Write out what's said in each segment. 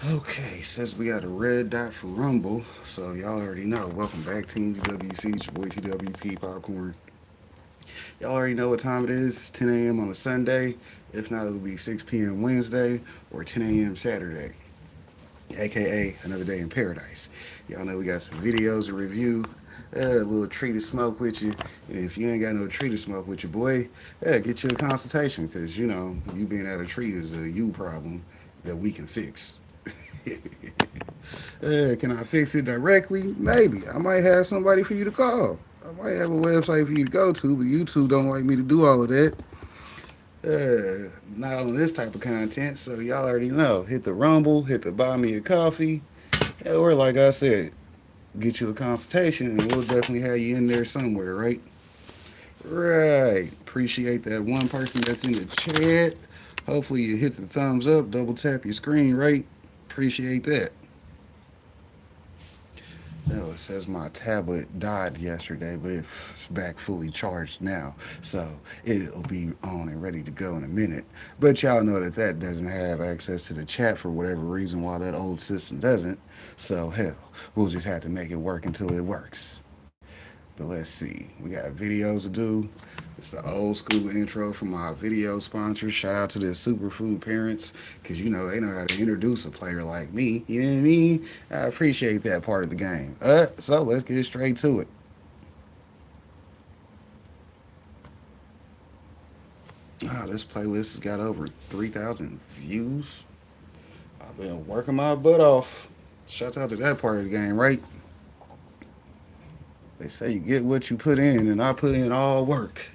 Okay, says we got a red dot for Rumble, so y'all already know. Welcome back, Team TWC. It's your boy TWP Popcorn. Y'all already know what time it is. It's 10 a.m. on a Sunday. If not, it'll be 6 p.m. Wednesday or 10 a.m. Saturday, aka another day in paradise. Y'all know we got some videos to review, a little tree to smoke with you. And if you ain't got no tree to smoke with your boy, get you a consultation because you being at a tree is a you problem that we can fix. Can I fix it directly? Maybe. I might have somebody for you to call. I might have a website for you to go to, but YouTube don't like me to do all of that. Not on this type of content, so y'all already know. Hit the Rumble, hit the Buy Me a Coffee, or like I said, get you a consultation, and we'll definitely have you in there somewhere, right? Right. Appreciate that one person that's in the chat. Hopefully you hit the thumbs up, double tap your screen, right? Appreciate that. No, it says my tablet died yesterday, but it's back fully charged now. So it'll be on and ready to go in a minute. But y'all know that that doesn't have access to the chat for whatever reason, while that old system doesn't. So hell, we'll just have to make it work until it works. But let's see. We got videos to do. It's the old school intro from our video sponsors. Shout out to the superfood parents, because they know how to introduce a player like me. You know what I mean? I appreciate that part of the game. So let's get straight to it. This playlist has got over 3,000 views. I've been working my butt off. Shout out to that part of the game, right? They say you get what you put in, and I put in all work.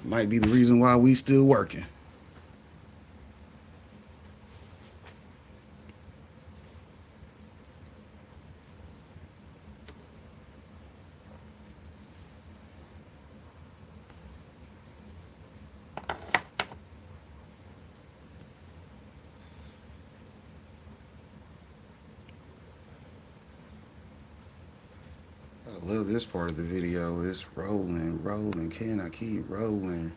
Might be the reason why we still working. I love this part of the video. It's rolling, rolling. Can I keep rolling?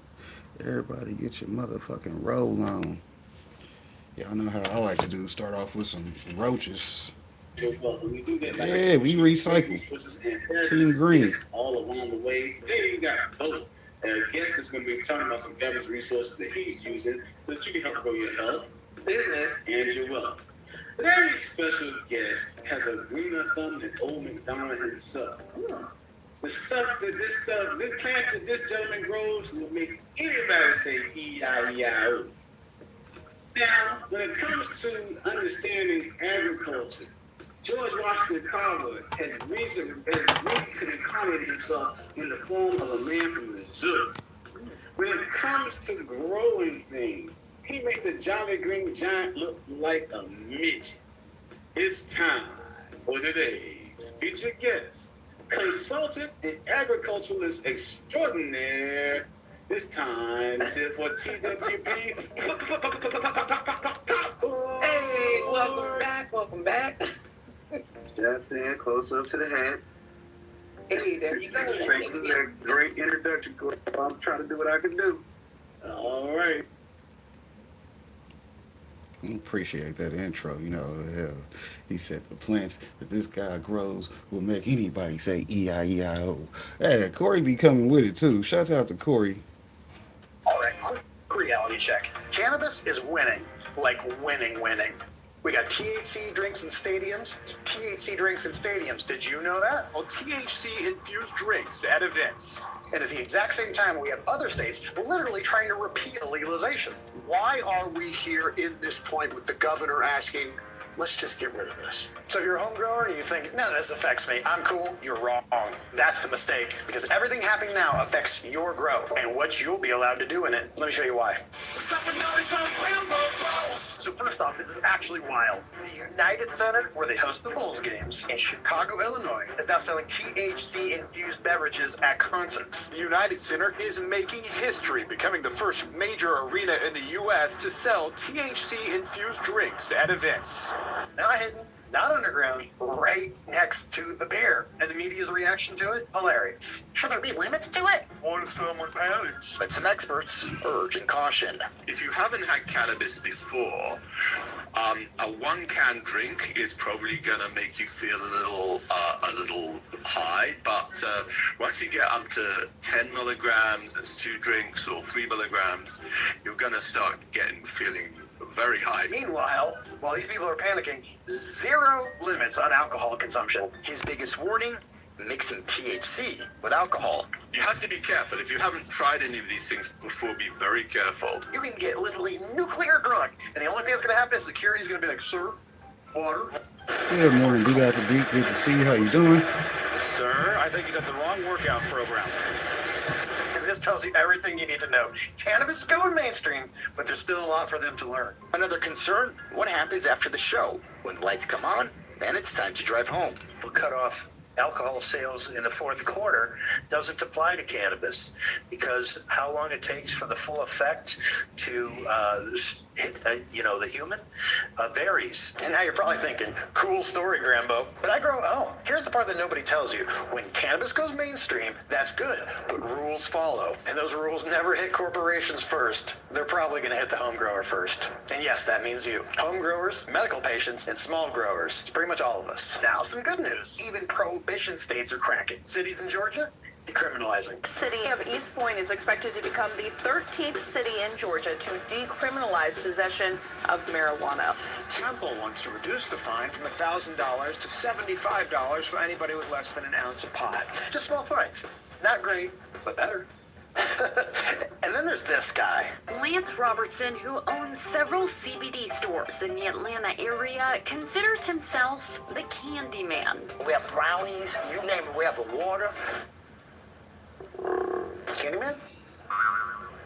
Everybody get your motherfucking roll on. Y'all know how I like to do. Start off with some roaches. Yeah, we recycle. Team Green. All along the way. Today you got both. A guest is going to be talking about some fabulous resources that he's using so that you can help grow your health, business, and your wealth. Today's special guest has a greener thumb than old McDonald himself. The plants that this gentleman grows will make anybody say E-I-E-I-O. Now, when it comes to understanding agriculture, George Washington Carver has reincarnated himself in the form of a man from Missouri. When it comes to growing things, he makes a jolly green giant look like a midget. It's time for today's featured guest, consultant and agriculturalist extraordinaire. This time it's here for TWP. Hey, welcome back. Just in, close up to the hand. Hey, there you go. Thank you for that great introduction. I'm trying to do what I can do. All right. Appreciate that intro. Hell, he said the plants that this guy grows will make anybody say E-I-E-I-O. Hey, Corey be coming with it too. Shout out to Corey. All right, quick reality check. Cannabis is winning, like winning. We got THC drinks in stadiums. Did you know that? Well, THC-infused drinks at events. And at the exact same time, we have other states literally trying to repeal legalization. Why are we here in this point with the governor asking, let's just get rid of this? So if you're a home grower and you think, none of this affects me, I'm cool, you're wrong. That's the mistake, because everything happening now affects your growth and what you'll be allowed to do in it. Let me show you why. So first off, this is actually wild. The United Center, where they host the Bulls games, in Chicago, Illinois, is now selling THC-infused beverages at concerts. The United Center is making history, becoming the first major arena in the U.S. to sell THC-infused drinks at events. Not hidden, not underground, right next to the beer. And the media's reaction to it? Hilarious. Should there be limits to it? What if someone panics? But some experts urging caution. If you haven't had cannabis before, a 1 can drink is probably going to make you feel a little high. But once you get up to 10 milligrams, that's 2 drinks, or 3 milligrams, you're going to start feeling very high. Meanwhile, while these people are panicking, 0 limits on alcohol consumption. His biggest warning, mixing THC with alcohol. You have to be careful. If you haven't tried any of these things before, be very careful. You can get literally nuclear drunk, and the only thing that's going to happen is security's going to be like, sir, water. Good morning, D Dr. B. Good to see you. How you doing? Sir, I think you got the wrong workout program. And this tells you everything you need to know. Cannabis is going mainstream, but there's still a lot for them to learn. Another concern, what happens after the show? When the lights come on, then it's time to drive home. We'll cut off alcohol sales in the fourth quarter doesn't apply to cannabis because how long it takes for the full effect to hit, the human varies. And now you're probably thinking, cool story, Grambo. But I grow at home. Here's the part that nobody tells you. When cannabis goes mainstream, that's good, but rules follow. And those rules never hit corporations first. They're probably going to hit the home grower first. And yes, that means you. Home growers, medical patients, and small growers. It's pretty much all of us. Now, some good news. Even prohibition states are cracking. Cities in Georgia, decriminalizing. The city of East Point is expected to become the 13th city in Georgia to decriminalize possession of marijuana. Temple wants to reduce the fine from $1,000 to $75 for anybody with less than an ounce of pot. Just small fines. Not great, but better. And then there's this guy. Lance Robertson, who owns several CBD stores in the Atlanta area, considers himself the candy man. We have brownies, you name it, we have the water. Candyman?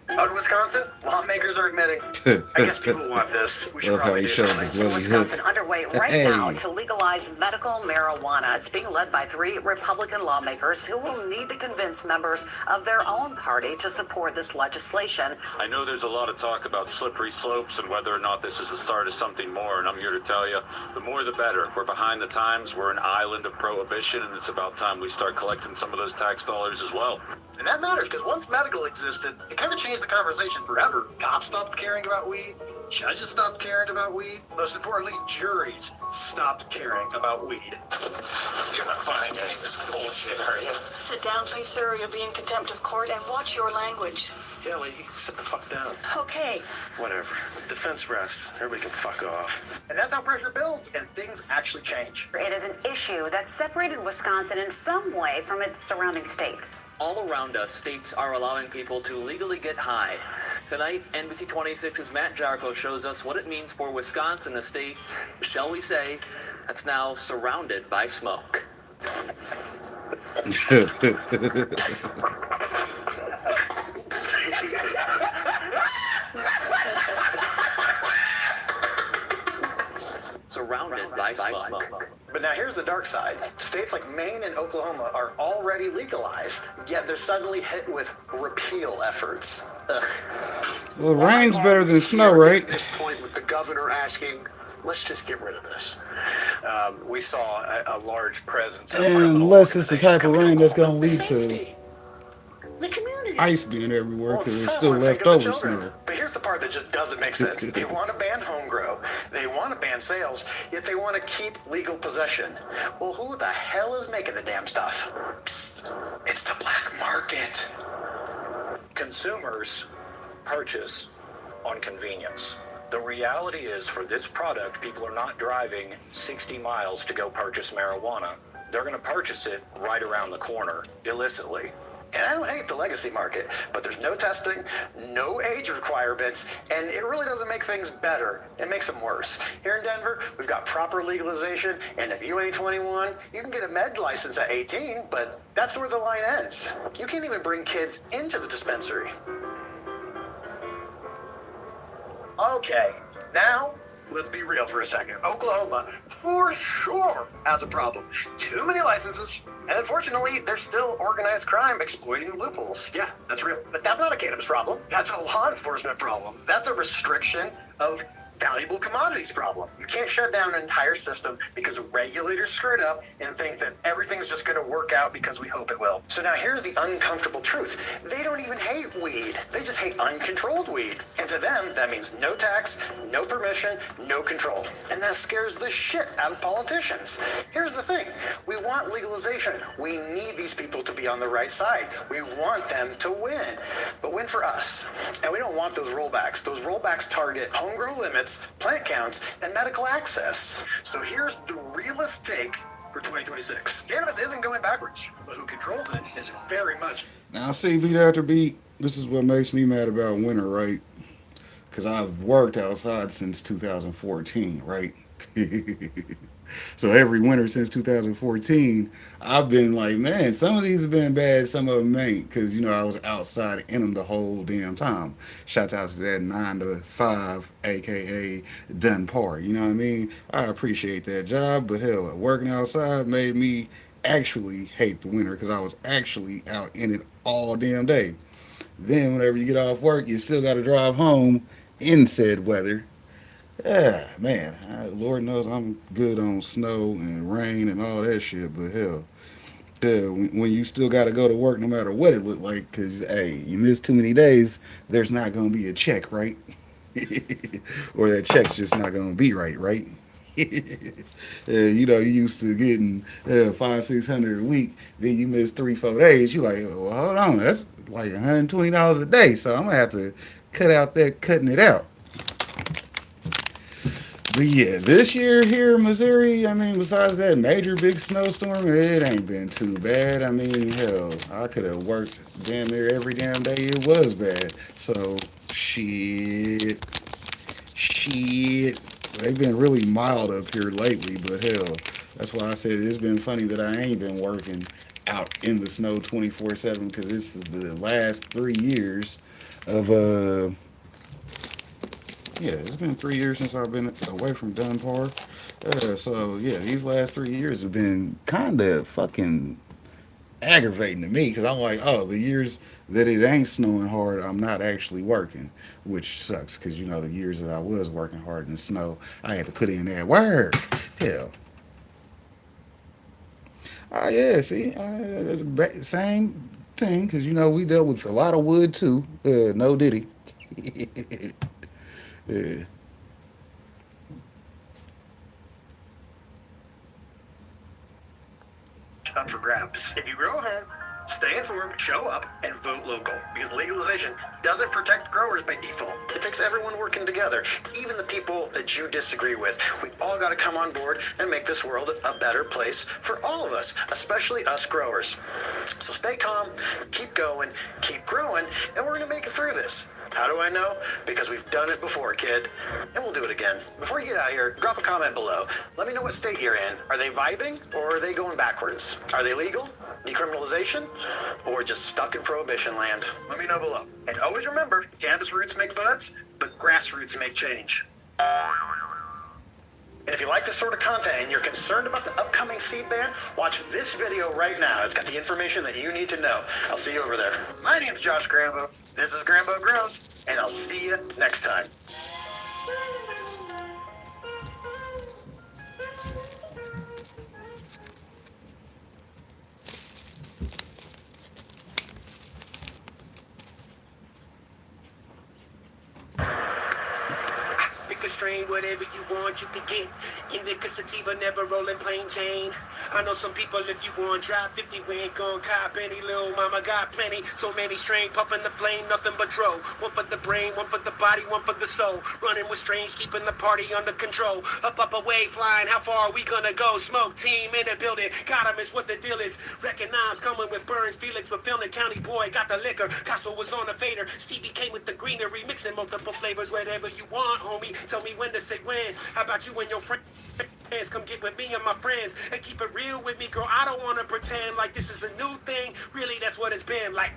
Out in Wisconsin, lawmakers are admitting, I guess people want this. We should Love how probably he do showed something. the bloody Wisconsin hook. underway right now to legalize medical marijuana. It's being led by 3 Republican lawmakers who will need to convince members of their own party to support this legislation. I know there's a lot of talk about slippery slopes and whether or not this is the start of something more, and I'm here to tell you, the more the better. We're behind the times, we're an island of prohibition, and it's about time we start collecting some of those tax dollars as well. And that matters because once medical existed, it kind of changed the conversation forever. Cops stopped caring about weed. Judges stopped caring about weed. Most importantly, juries stopped caring about weed. You're not buying any of this bullshit, are you? Sit down, please, sir. You'll be in contempt of court, and watch your language. Yeah, lady, sit the fuck down. Okay. Whatever. Defense rests. Everybody can fuck off. And that's how pressure builds, and things actually change. It is an issue that separated Wisconsin in some way from its surrounding states. All around us, states are allowing people to legally get high. Tonight, NBC 26's Matt Jarko shows us what it means for Wisconsin, a state, shall we say, that's now surrounded by smoke. Surrounded by smoke. But now here's the dark side. States like Maine and Oklahoma are already legalized, yet they're suddenly hit with repeal efforts. Ugh. Well, rain's better than snow, right? At this point, with the governor asking, let's just get rid of this. We saw a large presence of Unless it's the type of rain that's going to lead to Safety. The community. ice being everywhere Well, because there's some still would think leftover of the children. snow. But here's the part that just doesn't make sense. They want to ban home grow. They want to ban sales, yet they want to keep legal possession. Well, who the hell is making the damn stuff? Psst. It's the black market. consumers purchase on convenience. The reality is, for this product, people are not driving 60 miles to go purchase marijuana. They're going to purchase it right around the corner, illicitly. And I don't hate the legacy market, but there's no testing, no age requirements, and it really doesn't make things better. It makes them worse. Here in Denver, we've got proper legalization, and if you ain't 21, you can get a med license at 18, but that's where the line ends. You can't even bring kids into the dispensary. Okay, now let's be real for a second. Oklahoma, for sure, has a problem. Too many licenses, and unfortunately, there's still organized crime exploiting loopholes. Yeah, that's real. But that's not a cannabis problem. That's a law enforcement problem. That's a restriction of valuable commodities problem. You can't shut down an entire system because regulators screwed up and think that everything's just going to work out because we hope it will. So now here's the uncomfortable truth. They don't even hate weed. They just hate uncontrolled weed. And to them, that means no tax, no permission, no control. And that scares the shit out of politicians. Here's the thing. We want legalization. We need these people to be on the right side. We want them to win. But win for us. And we don't want those rollbacks. Those rollbacks target homegrown limits, plant counts, and medical access. So here's the realist take for 2026. Cannabis isn't going backwards, but who controls it is very much. Now, see, beat after beat, this is what makes me mad about winter, right? Because I've worked outside since 2014, right? So every winter since 2014, I've been like, man, some of these have been bad, some of them ain't. Because, you know, I was outside in them the whole damn time. Shout out to that 9 to 5, a.k.a. done part. You know what I mean? I appreciate that job, but hell, working outside made me actually hate the winter because I was actually out in it all damn day. Then whenever you get off work, you still got to drive home in said weather. Yeah, man. Lord knows I'm good on snow and rain and all that shit, but hell, when you still got to go to work no matter what it look like, because, hey, you miss too many days, there's not going to be a check, right? Or that check's just not going to be right, right? You know, you used to getting 500-600 a week, then you miss 3-4 days, you like, well, hold on, that's like $120 a day, so I'm going to have to cut out that cutting it out. But yeah, this year here in Missouri, I mean, besides that major big snowstorm, it ain't been too bad. I mean, hell, I could have worked damn near every damn day it was bad. So, shit. They've been really mild up here lately, but hell, that's why I said it's been funny that I ain't been working out in the snow 24/7 because this is the last 3 years of yeah, it's been 3 years since I've been away from Dunbar. So yeah, these last 3 years have been kind of fucking aggravating to me because I'm like, oh, the years that it ain't snowing hard, I'm not actually working, which sucks because you know the years that I was working hard in the snow, I had to put in that work. Hell. Oh yeah, see, same thing because you know we dealt with a lot of wood too. No diddy. Yeah. Up for grabs. If you grow a home, stay informed, show up, and vote local. Because legalization doesn't protect growers by default. It takes everyone working together, even the people that you disagree with. We all got to come on board and make this world a better place for all of us, especially us growers. So stay calm, keep going, keep growing, and we're going to make it through this. How do I know? Because we've done it before, kid. And we'll do it again. Before you get out of here, drop a comment below. Let me know what state you're in. Are they vibing or are they going backwards? Are they legal? Decriminalization? Or just stuck in prohibition land? Let me know below. And always remember, cannabis roots make buds, but grassroots make change. And if you like this sort of content and you're concerned about the upcoming seed ban, watch this video right now. It's got the information that you need to know. I'll see you over there. My name's Josh Grambo. This is Grambo Grows, and I'll see you next time. Strain whatever you want, you can get. Indica sativa, never rolling plain Jane. I know some people, if you want drop 50, we ain't gon' cop any. Little mama got plenty, so many strain, puffing the flame, nothing but dro. One for the brain, one for the body, one for the soul. Running with strange, keeping the party under control. Up, away, flying, how far are we gonna go? Smoke team in the building, got 'em, it's what the deal is. Recognize, coming with Burns, Felix with Filming County boy, got the liquor. Castle was on the fader, Stevie came with the greenery, mixing multiple flavors, whatever you want, homie. Tell me when to say when. How about you and your friends? Come get with me and my friends and keep it real with me, girl. I don't want to pretend like this is a new thing. Really, that's what it's been like.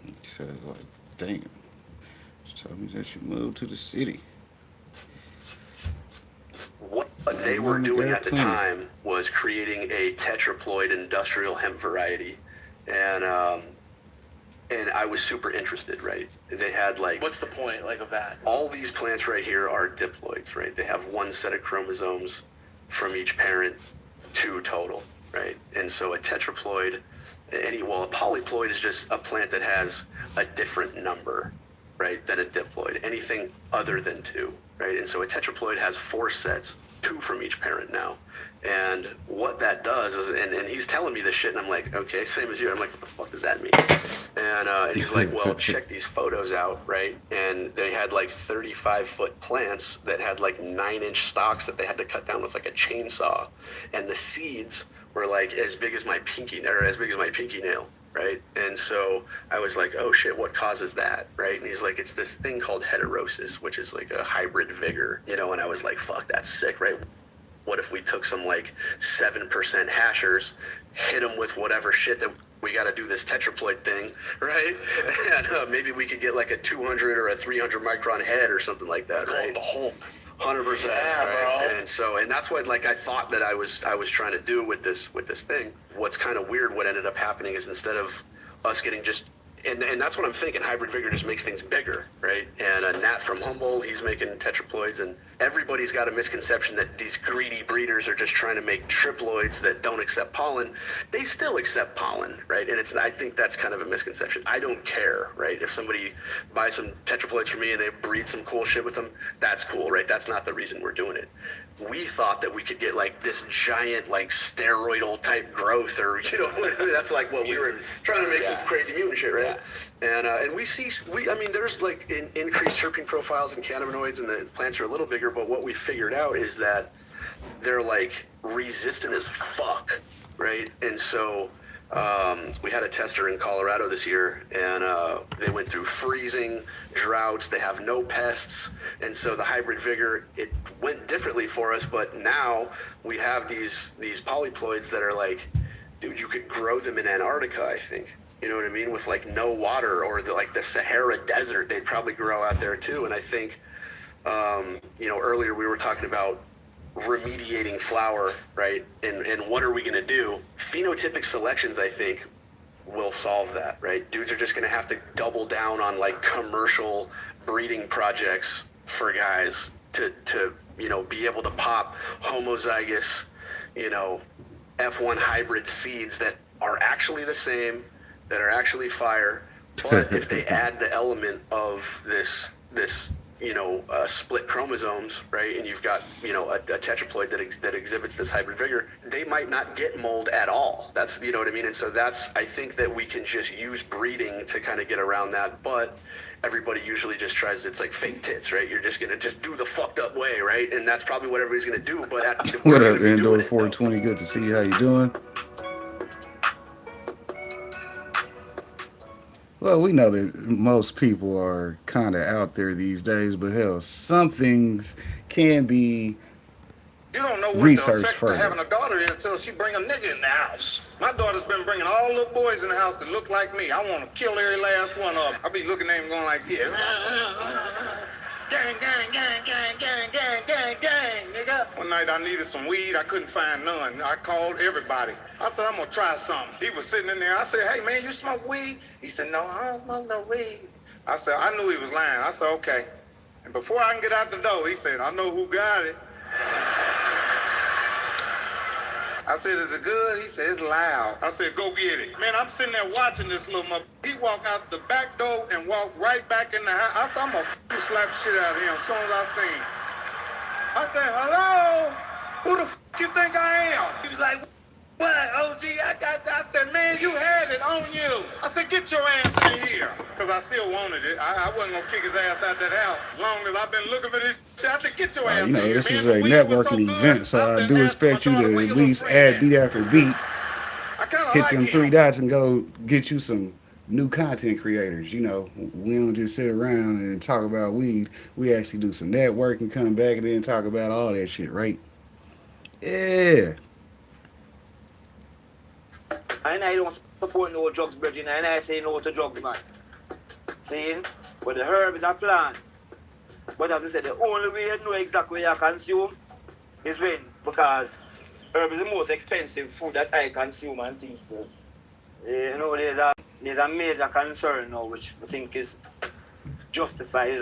He said, like, damn. Just tell me that you moved to the city. What they were doing at the time was creating a tetraploid industrial hemp variety. And and I was super interested, right? They had like... What's the point, like, of that? All these plants right here are diploids, right? They have one set of chromosomes from each parent, 2 total, right? And so a tetraploid, a polyploid is just a plant that has a different number, right, than a diploid. Anything other than 2, right? And so a tetraploid has 4 sets, 2 from each parent now. And what that does is, and he's telling me this shit, and I'm like, okay, same as you. I'm like, what the fuck does that mean? And he's like, well, check these photos out, right? And they had like 35-foot plants that had like 9-inch stalks that they had to cut down with like a chainsaw, and the seeds were like as big as my pinky nail, right? And so I was like, oh shit, what causes that, right? And he's like, it's this thing called heterosis, which is like a hybrid vigor, you know. And I was like, fuck, that's sick, right? What if we took some like 7% hashers, hit them with whatever shit that we got to do this tetraploid thing, right? And maybe we could get like a 200 or a 300 micron head or something like that, right? The Hulk. 100%, yeah, right? Bro. And so, and that's what like I thought that I was trying to do with this thing. What's kind of weird, what ended up happening is instead of us getting just, and that's what I'm thinking, hybrid vigor just makes things bigger, right? And Nat from Humboldt, he's making tetraploids, and everybody's got a misconception that these greedy breeders are just trying to make triploids that don't accept pollen. They still accept pollen, right? And I think that's kind of a misconception. I don't care, right? If somebody buys some tetraploids from me and they breed some cool shit with them, that's cool, right? That's not the reason we're doing it. We thought that we could get like this giant, like steroidal type growth, or you know, that's like what we were trying to make some crazy mutant shit, right? And we see, I mean, there's like increased terpene profiles in cannabinoids, and the plants are a little bigger. But what we figured out is that they're like resistant as fuck, right? And so we had a tester in Colorado this year, and they went through freezing, droughts, they have no pests, and so the hybrid vigor, it went differently for us. But now we have these polyploids that are like, dude, you could grow them in Antarctica, I think. You know what I mean? With like no water, or like the Sahara Desert, they'd probably grow out there too. And I think, you know, earlier we were talking about remediating flower, right? And what are we going to do? Phenotypic selections, I think, will solve that, right? Dudes are just going to have to double down on like commercial breeding projects for guys to you know, be able to pop homozygous, you know, F1 hybrid seeds that are actually the same, that are actually fire, but if they add the element of this you know, split chromosomes, right, and you've got, you know, a tetraploid that exhibits this hybrid vigor, they might not get mold at all. That's, you know what I mean? And so that's, I think that we can just use breeding to kind of get around that, but everybody usually just tries to, it's like fake tits, right? You're just gonna just do the fucked up way, right? And that's probably what everybody's gonna do, but what up, Indoor 420? Good to see you. How you doing? Well, we know that most people are kind of out there these days, but hell, some things can be You don't know what the effect of having a daughter is until she bring a nigga in the house. My daughter's been bringing all little boys in the house that look like me. I want to kill every last one of them. I be looking at them going like this. Gang, gang, gang, gang, gang, gang, gang, gang, nigga. One night I needed some weed. I couldn't find none. I called everybody. I said, I'm going to try something. He was sitting in there. I said, hey, man, you smoke weed? He said, no, I don't smoke no weed. I said, I knew he was lying. I said, okay. And before I can get out the door, he said, I know who got it. I said, is it good? He said, it's loud. I said, go get it. Man, I'm sitting there watching this little mother. He walked out the back door and walked right back in the house. I said, I'm going to slap the shit out of him as soon as I seen him. I said, hello? Who the you think I am? He was like, what, OG? I got that. I said, man, you had it on you. I said, get your ass in here. Because I still wanted it. I wasn't going to kick his ass out that house. As long as I've been looking for this shit, I said, get your ass in here. You know, this is a networking event, so I do expect you to at least add beat after beat. Hit them 3 dots and go get you some new content creators. You know, we don't just sit around and talk about weed. We actually do some networking, come back, and then talk about all that shit, right? Yeah. I don't support no drugs, Bridget, and I say no to drugs, man. See? But the herb is a plant. But as I said, the only way you know exactly what you consume is when, because herb is the most expensive food that I consume and things. So, you know, there's a there's a major concern now, which I think is justified,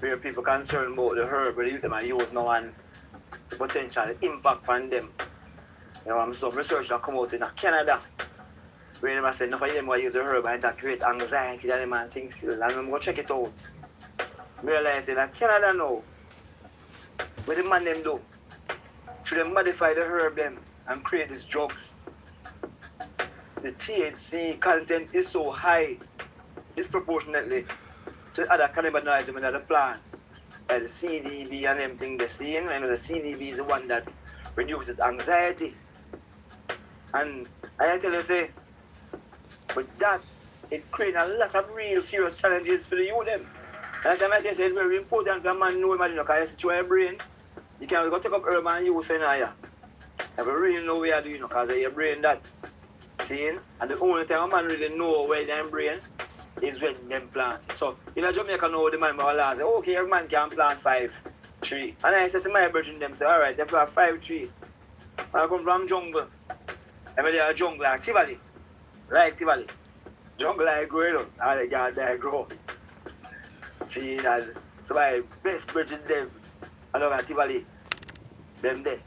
where people concerned about the herb, where they might use now and the potential impact on them. Some research that come out in Canada, where they say enough of them will use the herb and that create anxiety and them and things. And I'm going to check it out. Realize that Canada now, what the man them do, should they modify the herb them and create these drugs. The THC content is so high, disproportionately to the other cannabinoids in the plants. Like the CDB and them things they're seeing, and the CDB is the one that reduces anxiety. And I tell you, say, with that, it creates a lot of real serious challenges for the youth them. And as I say, it's very important for a man know, because it's your brain. You can't go take up herb and use it now. You really know what you're doing, because your brain that. And the only time a man really know where their brain is when them plant. So in Jamaica now the man will say, okay, every man can plant 5 trees. And I said to my brethren them say, alright, they plant 5 trees. I come from jungle. I mean they are jungle like Tivoli. Like Tivoli. Jungle like grow, all the guys that grow. See that's so my best brethren them along at Tivoli. Them there.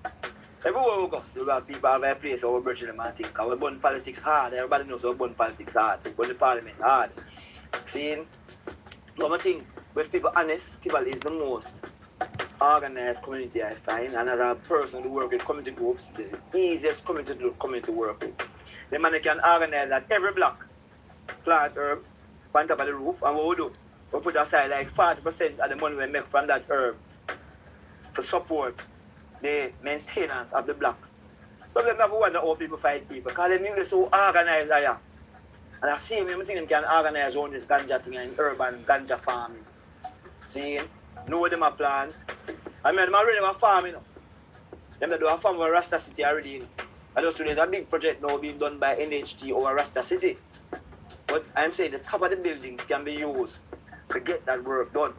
Everywhere we go, we got people have a place where we're bridging them and think. We burn politics hard. Everybody knows we burn politics hard. We burn the parliament hard. Seeing, one thing, with people honest, Tivoli is the most organized community I find. And as a person who works with community groups, it's the easiest community to do community work with. The man can organize that every block, plant herb on top of the roof. And what we do, we put aside like 40% of the money we make from that herb to support the maintenance of the block. So they never wonder how people fight people, because they're so organized there. And I see them think they can organize on this ganja thing in urban ganja farming. See, know them a plant. I mean, them already have a farm, Them do a farm over Rasta City already, And also there's a big project now being done by NHT over Rasta City. But I'm saying the top of the buildings can be used to get that work done.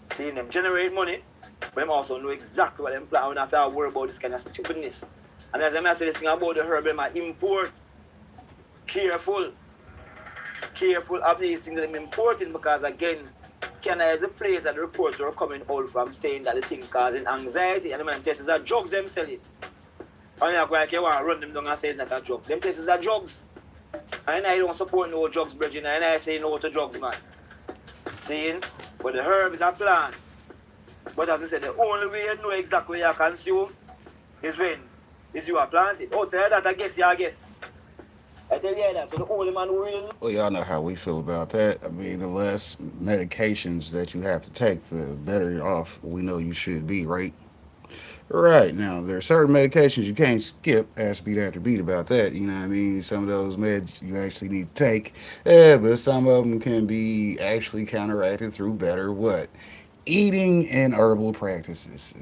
Seeing them generate money, but them also know exactly what them plan. We don't have to worry about this kind of stupidness. And as I say this thing about the herb, them import. Careful of these things that I'm importing, because again, Canada is a place that the reports are coming out from saying that the thing causing anxiety, and the man says are drugs them selling. And you're like, you want to run them down and say it's not a drugs. Them places are drugs. And I don't support no drugs, brethren, and I say no to drugs, man. Seeing? But the herb is a plant. But as I said, the only way you know exactly what you consume is when you are planted. Oh, say that, I guess. I tell you that. So the only man who really knows. Well, y'all know how we feel about that. I mean, the less medications that you have to take, the better off we know you should be, right? Right. Now, there are certain medications you can't skip, ask beat after beat about that. You know what I mean? Some of those meds you actually need to take. Yeah, but some of them can be actually counteracted through better what? Eating and herbal practices.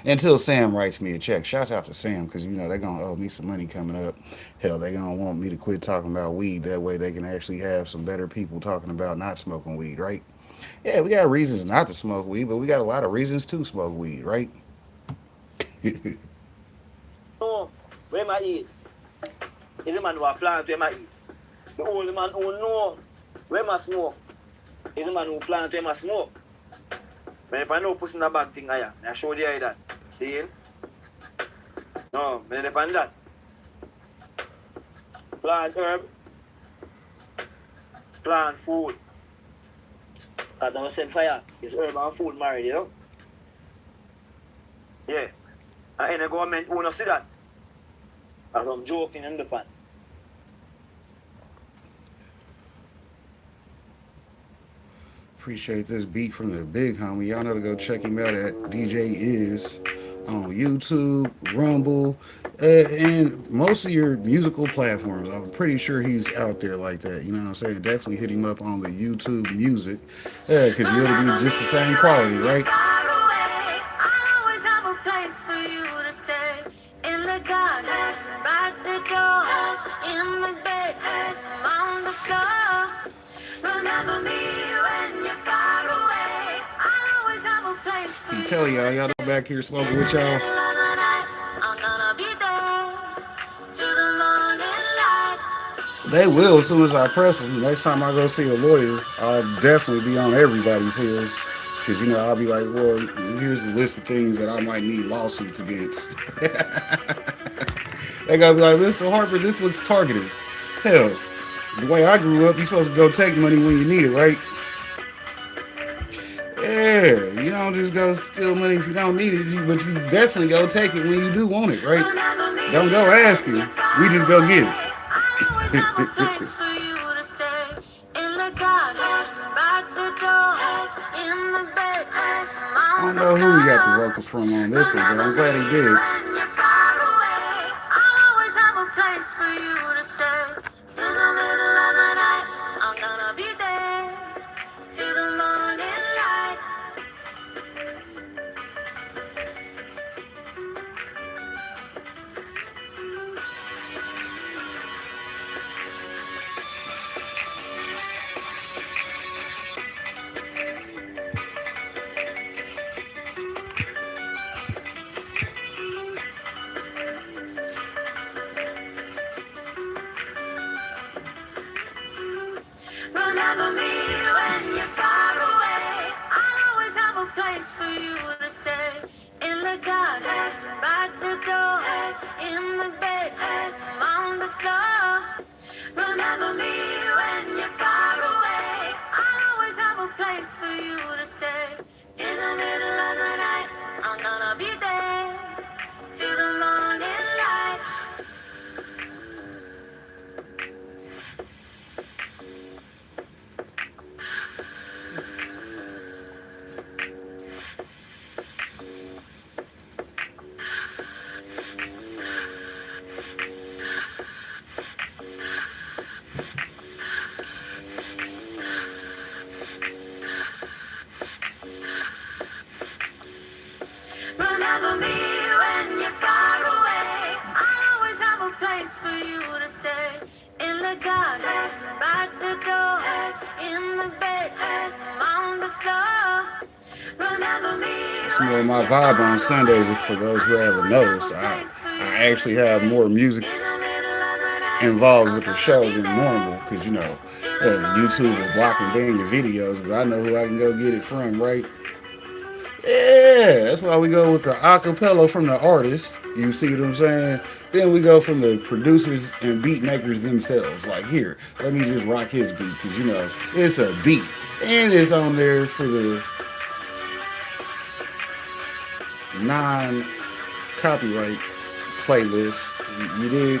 Until Sam writes me a check. Shouts out to Sam, because you know they're gonna owe me some money coming up. Hell, they're gonna want me to quit talking about weed. That way they can actually have some better people talking about not smoking weed, right? Yeah, we got reasons not to smoke weed, but we got a lot of reasons to smoke weed, right? No, where am I eat? Is a man who have plant where am I eat? The only man who know where am I smoke is a man who plant where am I smoke. But if I know pushing a bad thing I show you that. See? No, I depend that. Plant herb, plant food. As I was saying, fire is herb and food married, you know? Yeah. And any government won't see that. As I'm joking in the pan. Appreciate this beat from the big homie. Y'all know to go check him out at DJ Is on YouTube, Rumble, and most of your musical platforms. I'm pretty sure he's out there like that. You know what I'm saying? Definitely hit him up on the YouTube music, because you'll be just the same quality, right? I'm telling y'all back here smoking with y'all. They will as soon as I press them. Next time I go see a lawyer, I'll definitely be on everybody's heels. Because, I'll be like, well, here's the list of things that I might need lawsuits against. They gotta be like, Mr. Harper, this looks targeted. Hell, the way I grew up, you're supposed to go take money when you need it, right? Yeah, you don't just go steal money if you don't need it, but you definitely go take it when you do want it, right? Don't go asking. We just go get it. I don't know who he got the vocals from on this one, but I'm glad he did. Remember me when you're far away. I'll always have a place for you to stay. In the garden, by the door, in the bedroom, on the floor. Remember me when you're far away. I'll always have a place for you to stay. In the middle of the night, I'm gonna be there till the morning light. Remember me when you're far away. I'll always have a place for you to stay. In the garden, by the door, in the bedroom, on the floor. Remember me. It's more of my vibe on Sundays. For those who haven't noticed, I actually have more music involved with the show than normal because YouTube will block and ban your videos, but I know who I can go get it from, right? Yeah, that's why we go with the acapella from the artist. You see what I'm saying? Then we go from the producers and beat makers themselves. Like, here, let me just rock his beat because it's a beat and it's on there for the non-copyright playlist. You did?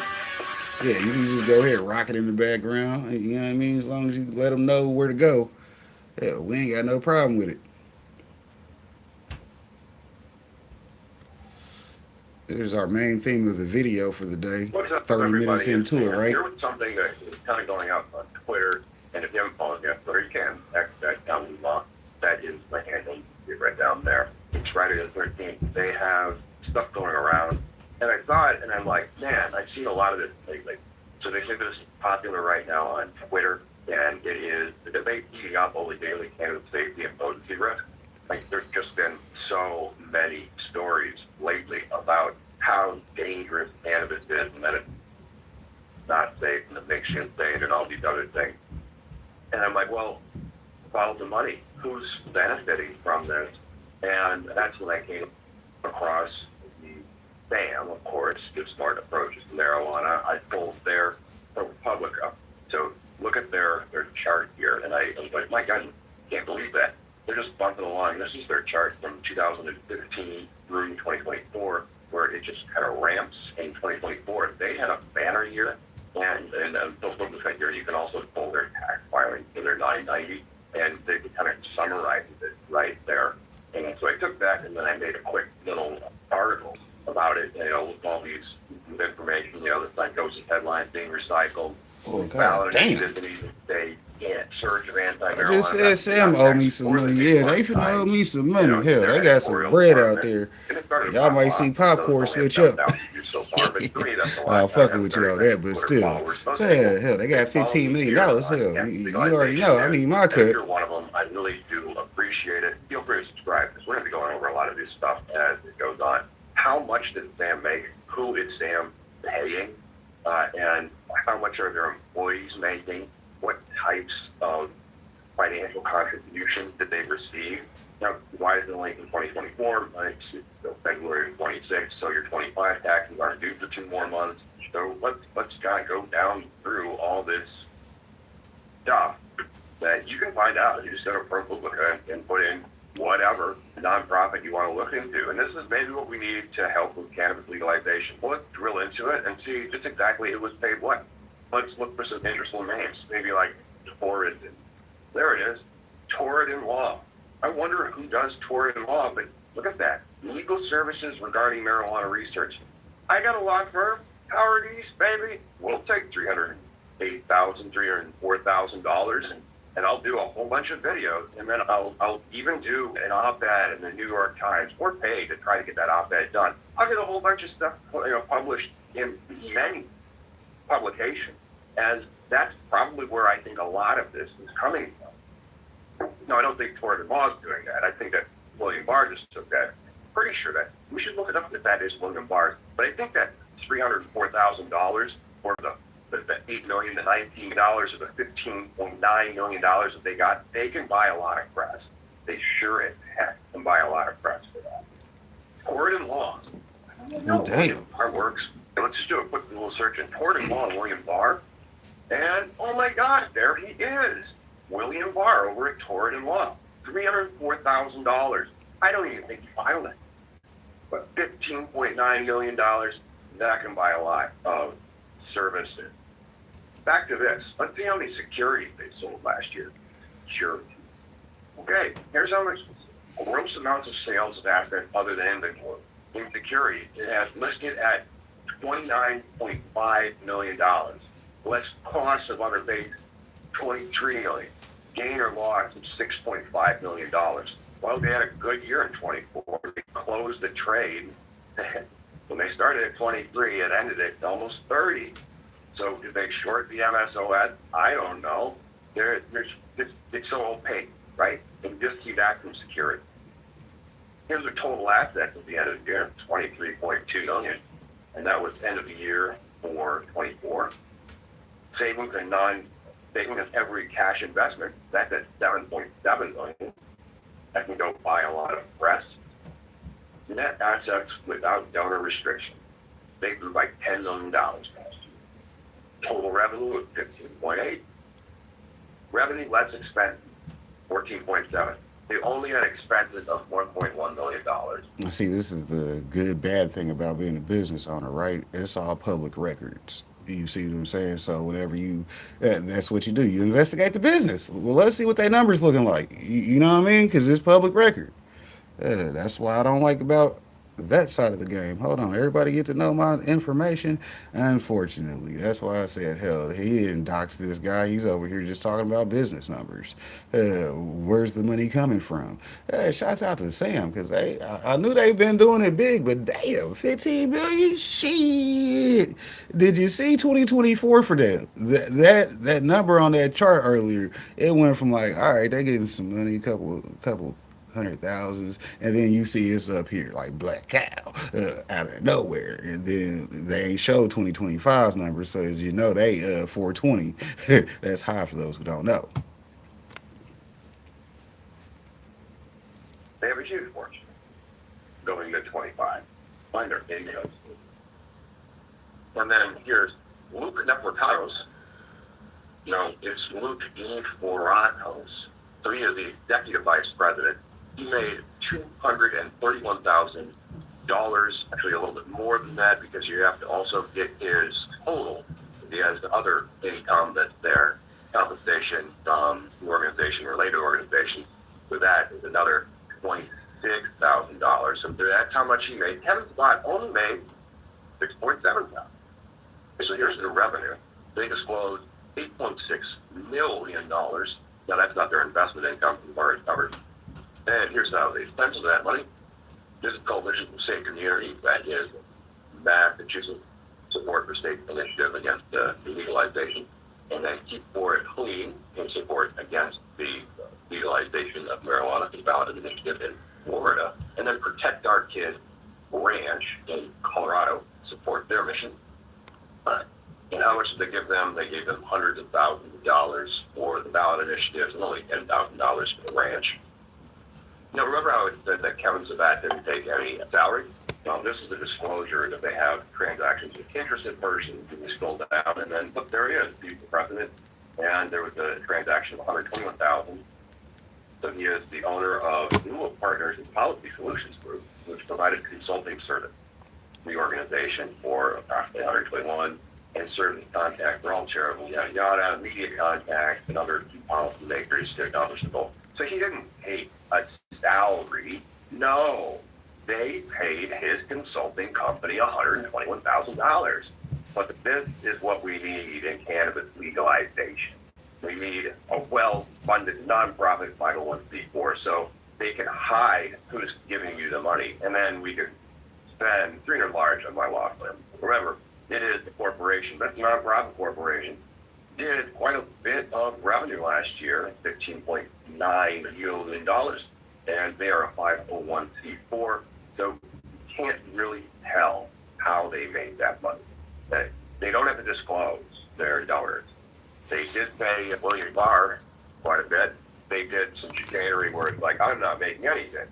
Yeah, you can just go ahead and rock it in the background. You know what I mean? As long as you let them know where to go. Yeah, we ain't got no problem with it. Here's our main theme of the video for the day. 30 minutes into it, right? Here with something that is kind of going out on Twitter, and if you haven't followed me on Twitter, you can. That is my handle. It's right down there. It's Friday the 13th. They have stuff going around, and I saw it, and I'm like, man, I've seen a lot of it lately. So they think this is popular right now on Twitter, and it is the debate heating up over daily cannabis safety and potency risk. Like, there's just been so many stories lately about how dangerous cannabis is and that it's not safe and it makes you insane and all these other things. And I'm like, well, follow the money. Who's benefiting from this? And that's when I came across the SAM, of course, Good Smart Approaches to Marijuana. I pulled their Republic up. So look at their chart here. And I was like, my God, I can't believe that. They're just bumping along. This is their chart from 2015 through 2024, where it just kind of ramps in 2024. They had a banner year, and those look like here. You can also pull their tax filing to their 990, and they kind of summarized it right there. And so I took that, and then I made a quick little article about it. With all these information, the side goes to headlines being recycled. Oh, God damn. Surge of anti-marijuana. I just said Sam owe me some money. Yeah, they finna owe me some money. Hell, they got some bread out there. Y'all might see popcorn switch up. I'm fucking with you on that, but still. Hell, they got $15 million. Hell, you already know. I need my cut. If you're one of them, I really do appreciate it. Feel free to subscribe because we're going to be going over a lot of this stuff as it goes on. How much did Sam make? Who is Sam paying? and how much are their employees making, what types of financial contributions did they receive. Now, why is it only in 2024? It's February 26th, so your 25 taxes aren't due for 2 more months. So let's kind of go down through all this stuff that you can find out. You just go to ProPublica and put in whatever nonprofit you want to look into. And this is maybe what we need to help with cannabis legalization. Well, let's drill into it and see just exactly who was paid what. Let's look for some interesting names, maybe like Torrid. There it is, Torrid in Law. I wonder who does Torrid in Law, but look at that. Legal services regarding marijuana research. I got a law firm, Howard East, baby. We'll take $308,000, $304,000, and I'll do a whole bunch of videos, and then I'll even do an op-ed in the New York Times, or pay to try to get that op-ed done. I'll get a whole bunch of stuff published in many publications, and that's probably where I think a lot of this is coming from. No, I don't think Torrid Law is doing that. I think that William Barr just took that. Pretty sure that we should look it up if that is William Barr. But I think that $304,000 or the $8 million, the $19 or the $15.9 million that they got, they can buy a lot of press. They sure as heck can buy a lot of press for that. Torrid in Law. Oh, damn. Barr works. Let's just do a quick little search in Torrid in Law, William Barr. And oh my God, there he is. William Barr over at Torrid in Law. $304,000. I don't even think he filed it. But $15.9 million, that can buy a lot of services. Back to this. Let's see how many securities they sold last year. Sure. Okay, here's how much gross amounts of sales of assets other than inventory. In security, it has listed at $29.5 million. Less costs of other things, $23 million. Gain or loss of $6.5 million. Well, they had a good year in 24. They closed the trade. When they started at 23, it ended at almost 30. So did they short the MSOS? I don't know. It's so opaque, right? And just keep that from security. Here's the total assets at the end of the year, $23.2 million. And that was end of the year for 24. Savings and non-savings of every cash investment, that's at $7.7 million. That can go buy a lot of press. Net assets without donor restriction. They grew by $10 million last year. Total revenue of 15.8. Revenue less expense, 14.7. They only had expenses of $1.1 million. See, this is the good, bad thing about being a business owner, right? It's all public records. You see what I'm saying? So whenever that's what you do. You investigate the business. Well, let's see what their numbers looking like. You know what I mean? Because it's public record. That's why I don't like about that side of the game. Hold on, everybody get to know my information. Unfortunately, that's why I said, hell, he didn't dox this guy. He's over here just talking about business numbers. Where's the money coming from? Shouts out to Sam, because I knew they've been doing it big, but damn, 15 million? Shit. Did you see 2024 for them? That number on that chart earlier, it went from like, all right, they're getting some money, couple 100,000s, and then you see it's up here like black cow out of nowhere, and then they ain't show 2025's numbers, so as you know, they 420. That's high for those who don't know. They have a huge fortune going to 25. Mine are videos. And then here's Luke Neportados. No, it's Luke E. Moratos. So he is the executive vice president. He made $231,000, actually a little bit more than that, because you have to also get his total. He has the other income that's there, compensation from the organization, related organization. So that is another $26,000. So that's how much he made. Kevin Scott only made $6.7 thousand. So here's the revenue. They disclosed $8.6 million. Now that's not their investment income, from where it's covered. And here's how they spend that money. There's a coalition for safe community that is Massachusetts support for state initiative against legalization, and then Keep For It Clean in support against the legalization of marijuana, the ballot initiative in Florida, and then Protect Our Kids Ranch in Colorado support their mission. And how much did they give them? They gave them hundreds of thousands of dollars for the ballot initiatives and only $10,000 for the ranch. You know, remember how it said that Kevin Sabat didn't take any salary? Well, this is the disclosure that they have transactions with interested persons. We scroll down, and then look, there he is, the president. And there was a transaction of $121,000. So he is the owner of Newell Partners and Policy Solutions Group, which provided consulting service to the organization for approximately $121,000, and certain contact for all charitable, yada yada, media contact, and other key policymakers to accomplish the goal. So he didn't take a salary. No, they paid his consulting company $121,000. But this is what we need in cannabis legalization. We need a well-funded nonprofit 501c4 so they can hide who's giving you the money, and then we can spend $300 on my law firm. Remember, it is a corporation, but it's a nonprofit corporation. Did quite a bit of revenue last year, $15.9 million, and they are a 501c4, so you can't really tell how they made that money. They don't have to disclose their donors. They did pay William Barr quite a bit. They did some chicanery where it's like, I'm not making anything.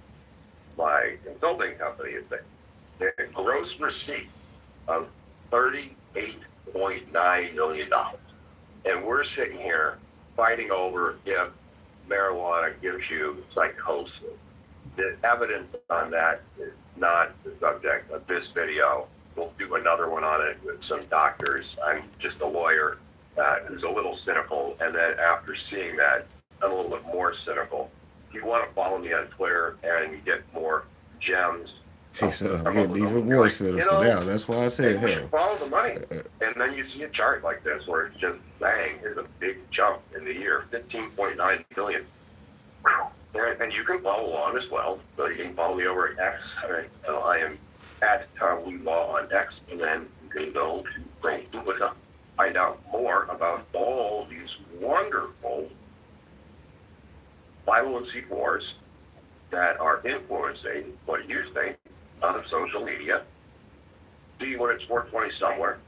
My consulting company is a gross receipt of $38.9 million. And we're sitting here fighting over if marijuana gives you psychosis. The evidence on that is not the subject of this video. We'll do another one on it with some doctors. I'm just a lawyer who's a little cynical. And then after seeing that, I'm a little bit more cynical. If you want to follow me on Twitter and get more gems, He said, I'm getting even more cynical now. That's why I said, you should hell. follow the money. And then you see a chart like this where it's just bang, here's a big jump in the year, 15.9 billion. And you can follow along as well. So you can follow me over at X. I am at Tom Law on X, and then you can go to Facebook to find out more about all these wonderful 501c4s that are influencing what you think on social media. See when it's 420 somewhere.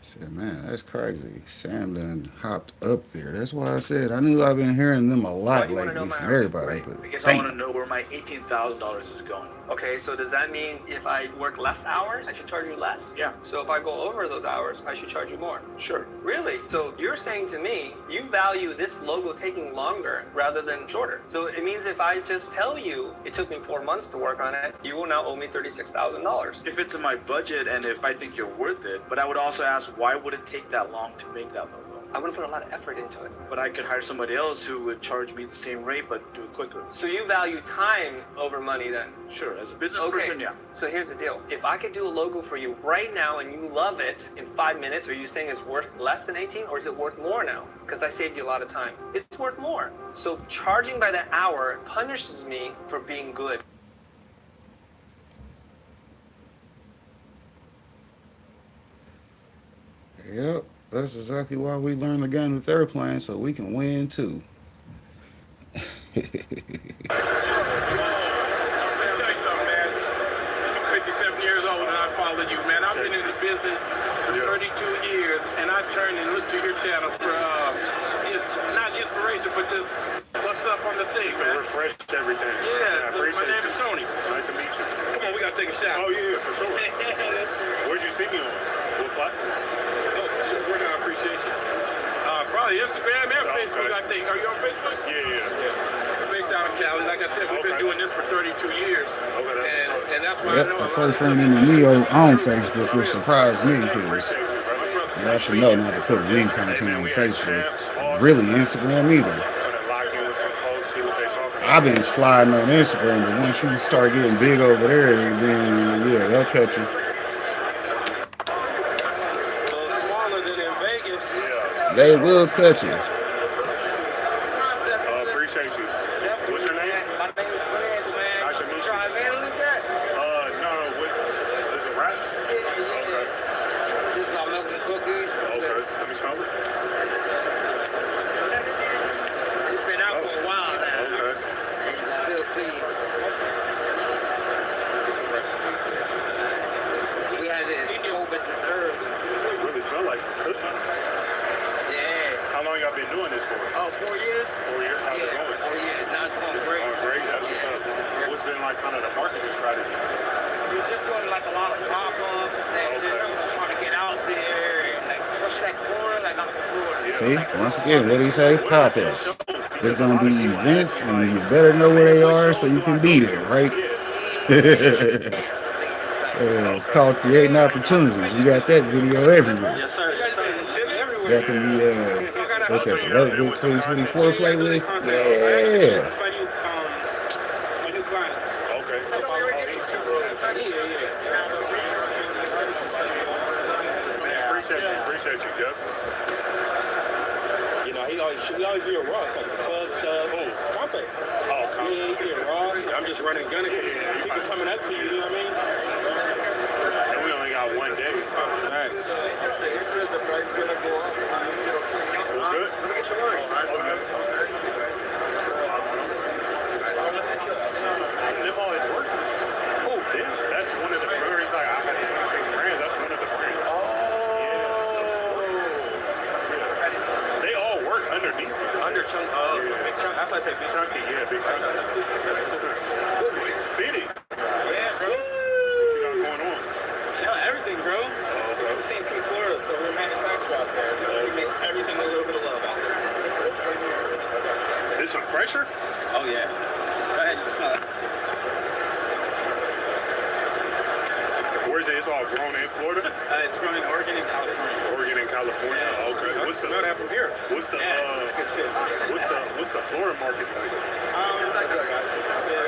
Said, man, that's crazy. Sam done hopped up there. That's why I said I knew I've been hearing them a lot lately from everybody. Right. But I guess I want to know where my $18,000 is going. Okay, so does that mean if I work less hours, I should charge you less? Yeah. So if I go over those hours, I should charge you more? Sure. Really? So you're saying to me, you value this logo taking longer rather than shorter. So it means if I just tell you it took me 4 months to work on it, you will now owe me $36,000. If it's in my budget and if I think you're worth it, but I would also ask, why would it take that long to make that logo? I would put a lot of effort into it. But I could hire somebody else who would charge me the same rate, but do it quicker. So you value time over money then? Sure, as a business person, yeah. So here's the deal. If I could do a logo for you right now and you love it in 5 minutes, are you saying it's worth less than 18 or is it worth more now? Because I saved you a lot of time. It's worth more. So charging by the hour punishes me for being good. Yep, that's exactly why we learned the game with airplane, so we can win too. Let me tell you something, man. I'm 57 years old and I follow you, man. I've been in the business for 32 years, and I turn and look to your channel for not inspiration, but just what's up on the thing, man. Refresh everything. Yeah, so my name is Tony. Nice to meet you. Come on, we gotta take a shot. Oh yeah, for sure. Where'd you see me on? What platform? I appreciate you. Probably Instagram and Facebook, I think. Are you on Facebook? Yeah. Based out of Cali. Like I said, we've been doing this for 32 years. And that's why I know. I first ran into me on Facebook, which surprised me because I should know not to put weed content on Facebook. Really, Instagram either. I've been sliding on Instagram, but once you start getting big over there, then yeah, they'll catch you. They will cut you. Appreciate you. What's your name? My name is Fred, man. Nice to meet you. Try to handle that? No, is it rats? Okay. this is herb. It really smells like some cookies. Yeah. How long y'all been doing this for? Oh, 4 years. 4 years? How's it going? 4 years. Now it's going great. Oh, great. That's what's up. What's been like kind of the marketing strategy? We're just doing like a lot of pop-ups and just trying to get out there and like especially like Florida, like I'm from Florida. See, once again, what do you say? Pop-ups. There's gonna be events, and you better know where they are so you can be there, right? It's called creating opportunities. We got that video everywhere. Yes, sir. Yes, sir. That can be what's that? The Notebook 2024 playlist. Yeah. My new clients. Okay. Appreciate you, Jeff. You know, he always be a Ross, like the club stuff. Coffe. Oh, Coffe. Yeah, he be a Ross. I'm just running gunning. People coming up to you, you know what I mean? And we only got 1 day. Right. What's good? Them all his workers. Oh, damn. That's one of the breweries. Like, I had 26 brands. That's one of the brands. They all work underneath. Under chunk. Big chunk. That's why I say big chunky. Yeah, big chunky. It's fitting. Yeah, bro. What you got going on? Sell everything, bro. We're from St. Pete, Florida, so we're manufactured out there. We make everything with a little bit of love out there. There's some pressure? Oh, yeah. Go ahead, you smell it. Where's it? It's all grown in Florida? It's grown in Oregon and California. Oregon and California. Yeah. Okay. What's the that from here? What's the it's good shit. what's the Florida market like? What's up, guys?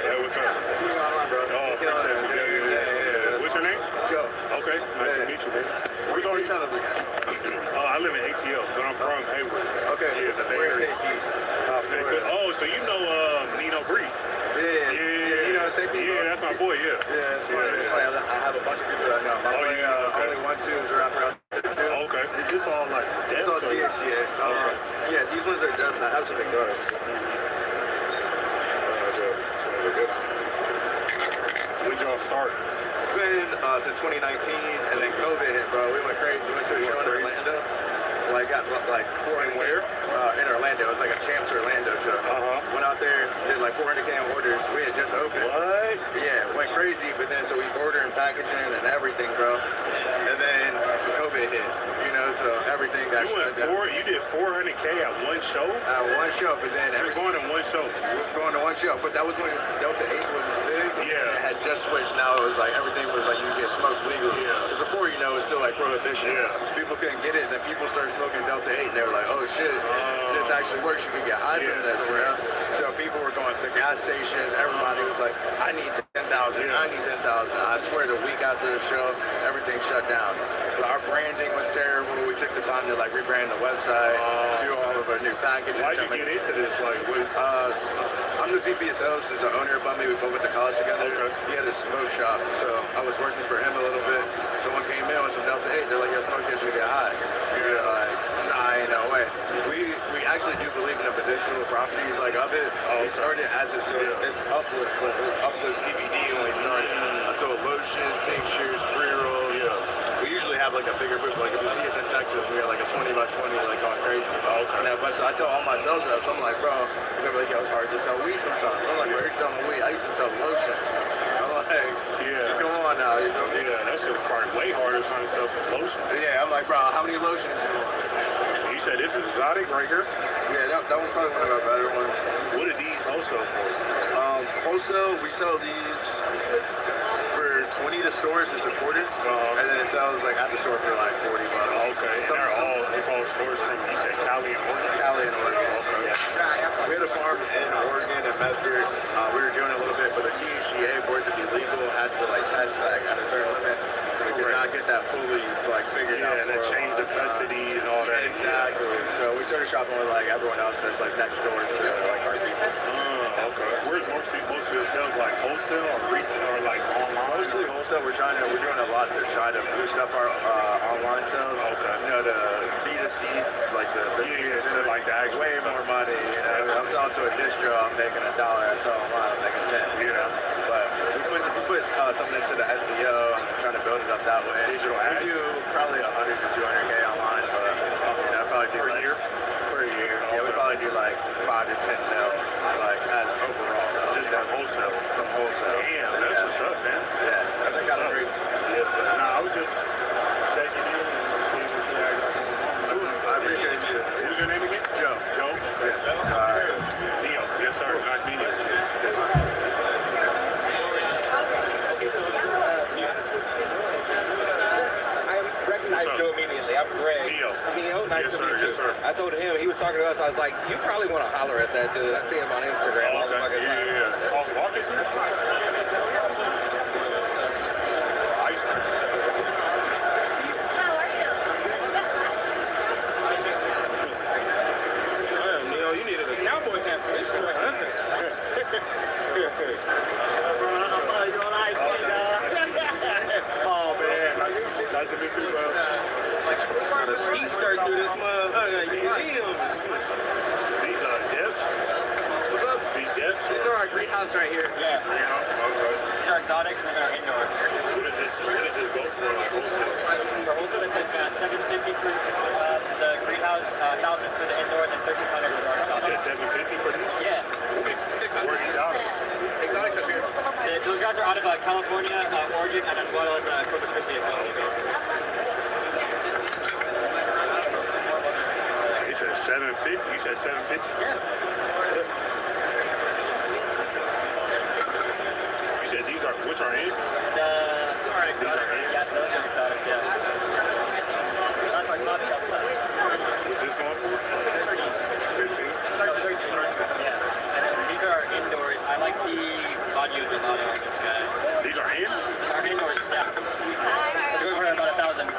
Hey, what's up? See you online, bro. Oh, appreciate you. Yeah. What's your name? Joe. Okay. Nice to meet you, man. Where's all these other again? I live in ATL, but I'm from Hayward. Okay. Yeah, the Bay We're in Area. St. Pete. Oh, so you know Nino Breeze? Yeah. You know St. Pete? Yeah, that's my boy. Yeah. Yeah, it's funny. It's funny. I have a bunch of people that know. My boy, only 1-2 is a rapper out there too. Okay. Is this all like? It's all THC. Yeah, these ones are dubs. I have some exotics. These ones are good. When did y'all start? It's been since 2019, and then COVID hit, bro. We went crazy. Went to a show in Orlando. Like, got like 400 where? In Orlando. It's like a Champs Orlando show. Went out there, did like 400K orders. We had just opened. What? Yeah, went crazy. But then so we ordering packaging and everything, bro. And then COVID hit. You know, so everything got shut down. You did 400K at one show? At one show, but then You're going in one show. We're going to one show, but that was when Delta 8 was big. Yeah. It had just switched. Now it was like everything was like you could get smoked legally. Because before, you know, it was still like prohibition. Yeah. People couldn't get it, and then people started smoking Delta 8, and they were like, oh shit, this actually works. You can get high from this, you know? So people were going to the gas stations. Everybody was like, I need 10,000. I need 10,000. I swear, the week after the show, everything shut down. So our branding was terrible. We took the time to like rebrand the website, do all of our new packaging. Why'd you get into this? Like, what? I'm the VP of sales. There's an owner above me. We both went to college together. Okay. He had a smoke shop, so I was working for him a little bit. Someone came in with some Delta 8. They're like, "Yo, smoke gets you to get high." You're like, "Nah, ain't no way." We actually do believe in the medicinal properties like of it. We started as it so it's up with CBD when we started. So lotions, tinctures, pre-rolls. We usually have like a bigger booth. Like if you see us in Texas, we got like a 20 by 20, like going crazy. But so I tell all my sales reps, I'm like, bro, because they're like, yo, it's hard to sell weed sometimes. I'm like, bro, you're selling weed. I used to sell lotions. I'm like, come on now, you know? Yeah, that shit probably way harder trying to sell some lotion. Yeah, I'm like, bro, how many lotions you want? You said this is exotic right here? Yeah, that one's probably one of our better ones. What are these wholesale for? Wholesale, we sell these for 20 to stores to support it, and then it sells like at the store for like 40 bucks. Okay, and it's all sourced from, you said Cali and Oregon? Cali and Oregon, yeah. We had a farm in Oregon and Medford. We were doing a little bit, but the THCA for it to be legal has to like test like at a certain limit. We could not get that fully like figured out. Yeah, and that change of custody and all that. Exactly. So we started shopping with like everyone else that's like next door to like our people. Okay. Where's most of your sales, like wholesale or retail or like online? Mostly wholesale. We're doing a lot to try to boost up our online sales. Okay. You know, the B2C, like the business to like the actual way more money. You know, I'm selling to a distro, I'm making $1. I sell online, I'm making 10. You know, but we put something into the SEO. I'm trying to build it up that way. Digital ads? We do probably 100 to 200K online, but probably do per like, year? Per year. Yeah, we probably do like 5 to 10 mil, like as overall. Though. Just from wholesale? From wholesale. Damn, that's what's up, man. Yeah, that's kind of crazy. Yes, nah, I was just checking in and seeing what you had going on. I appreciate you. What was your name again? Joe. Joe? Yeah. All right. Neo. Yes, sir. Nice meeting you. Joe immediately. I'm Greg. Neo, nice to meet you. Yes, sir. I told him, he was talking to us, I was like, you probably want to holler at that dude. I see him on Instagram all the fucking time. Yeah. Off Marcus? Neo, you needed a cowboy hat for this joint, huh? Oh, man. Nice to meet you, bro. Trying to ski skirt through this motherfucker. You need him. These are dips. What's up? These dips? These are our greenhouse right here. Yeah. Greenhouse? Okay. These are exotics and they're indoor. What does this go for wholesale? For wholesale, it's $750 for the greenhouse, $1,000 for the indoor, and then $1,300 for our exotics. You said $750 for this? Yeah. 600. Where's these out of? Exotics up here. Those guys are out of California, Oregon, and as well as Corpus Christi as well. You said 750? You said 750? Yeah. You said these are, which are eggs? These are exotics. Yeah, those are exotics, yeah. That's our top shelf stuff. What's this going for? 15? 13. Yeah. And these are indoors. I like the Baggio Gelato on this guy. These are hens? Our indoors, yeah. It's going for about 1,000.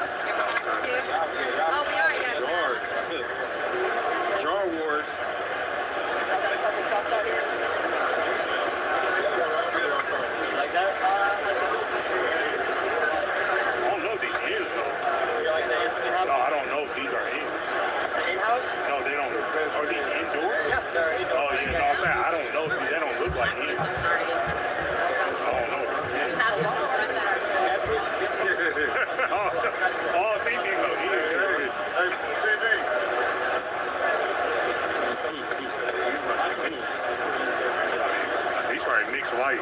Jar Wars. Like that? I don't know if these hens though. You like the in-house? No, I don't know if these are hens. In-house? No, they don't. Are these indoor? Yeah, they're indoor. Oh yeah, no, I'm saying I don't know. They don't look like hens. I don't know. All these are hens. Hey, TV. These probably mixed light.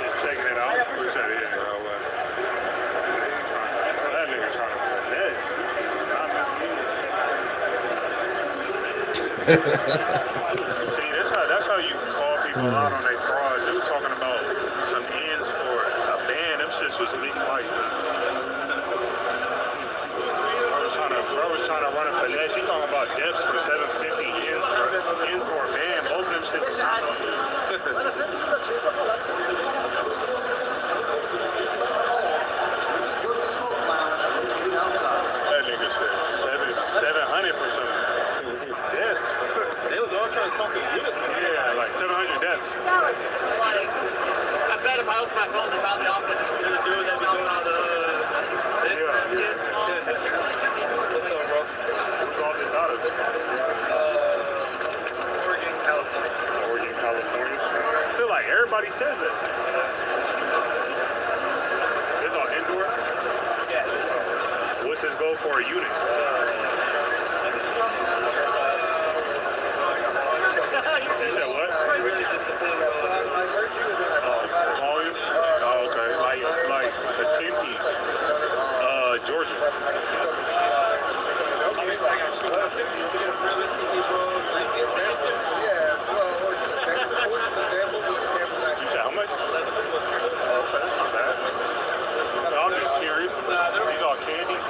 Just checking it out. Where's that in? That nigga trying to finesse. See, that's how you call people out on their fraud. Just talking about some ends for a band. Them shits was mixed light. Bro was trying to run a finesse. He talking about depths for 750 ends for a band. Both of them shits was not on That nigga said 700 for some depths. They was all trying to talk in unison. Yeah, like 700 depths. I bet if I open my phone about the office, it's going to do that. Be doing all the... What's up, bro? Who's all this out of? Oregon, California. Oregon, California. I feel like everybody says it. It's all indoor? Yeah. What's this go for a unit? You said what? Volume? Oh, okay. Like a 10-piece. Georgia. You said how much? Oh, okay, that's not bad. No, I'm just curious. These all candies?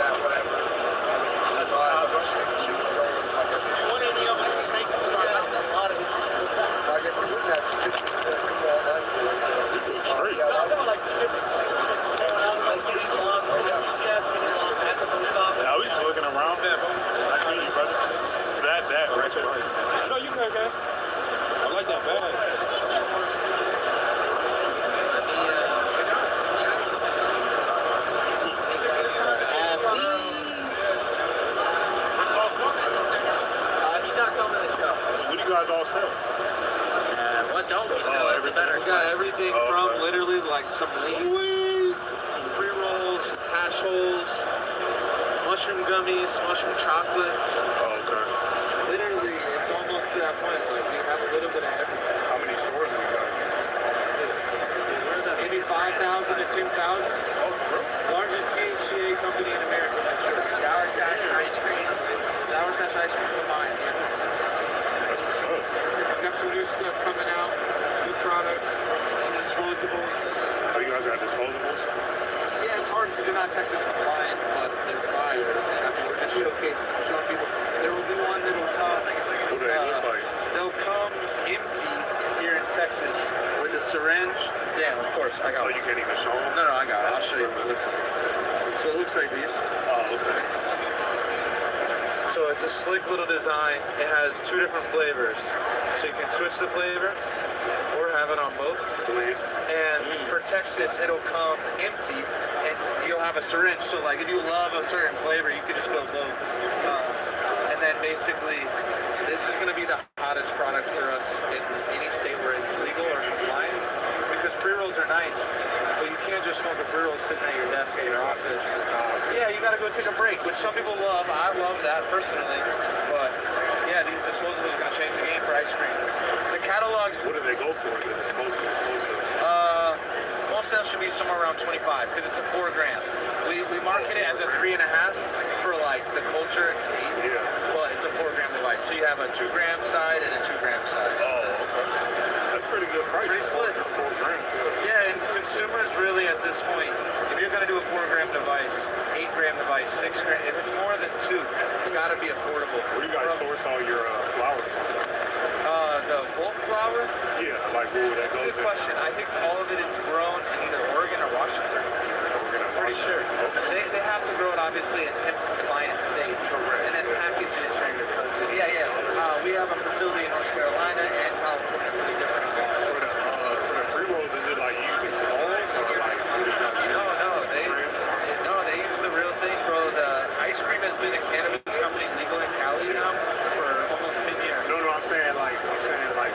I was just looking around. I feel you, brother. That retro. No, you can, okay. I like that bag. What do you guys all sell? What don't we sell? Everything. We got everything from literally like some leaf, pre-rolls, hash holes, mushroom gummies, mushroom chocolates. Oh, okay. Literally, it's almost to that point. Like, we have a little bit of everything. How many stores have we got? Maybe 5,000 to 10,000. Oh, bro. Largest THCA company in America for sure. Sour Stash and ice cream. Sour Stash ice cream combined. Yeah. That's what's up. We got some new stuff coming out, new products, some disposables. Oh, you guys got disposables? Yeah, it's hard because they're not Texas compliant, but they're fire. And I mean, we're just showcasing, showing people. There will be one that'll come. What do they look like? They'll come empty here in Texas with a syringe. Damn, of course, I got Oh, one. you can't even show them? No, I got it. I'll show you what it looks like. So it looks like these. Oh, okay. So it's a slick little design. It has 2 different flavors. So you can switch the flavor or have it on both. And for Texas, it'll come empty and you'll have a syringe. So like if you love a certain flavor, you could just fill both. And then basically, this is going to be the hottest product for us in any state where it's legal or compliant. Because pre-rolls are nice, but you can't just smoke a pre-roll sitting at your desk at your office. Yeah, you got to go take a break, which some people love. I love that personally. But yeah, these disposables are going to change the game for ice cream. The catalogs. What do they go for? The disposables? Wholesale should be somewhere around 25 because it's a 4 gram. We market it as a 3.5 for like the culture. It's an 8. Yeah. But it's a 4 gram device. So you have a 2 gram side and a 2 gram side. Oh, okay. That's pretty good price. Pretty slick. 4 grams, Yeah, and consumers really at this point, if you're going to do a 4 gram device, 8 gram device, 6 gram, if it's more than 2, it's got to be affordable. Where do you guys source all your flour from? The bulk flour? Yeah, like where that That's a goes good question. I think all of it is grown in either Oregon or Washington. Pretty sure. They have to grow it obviously in hemp compliant states and then package it. Yeah. We have a facility in North Carolina and California for the different laws. For the pre-rolls, is it like using smalls or like? No, they use the real thing, bro. The ice cream has been a cannabis company legal in Cali now for almost 10 years. No, I'm saying like,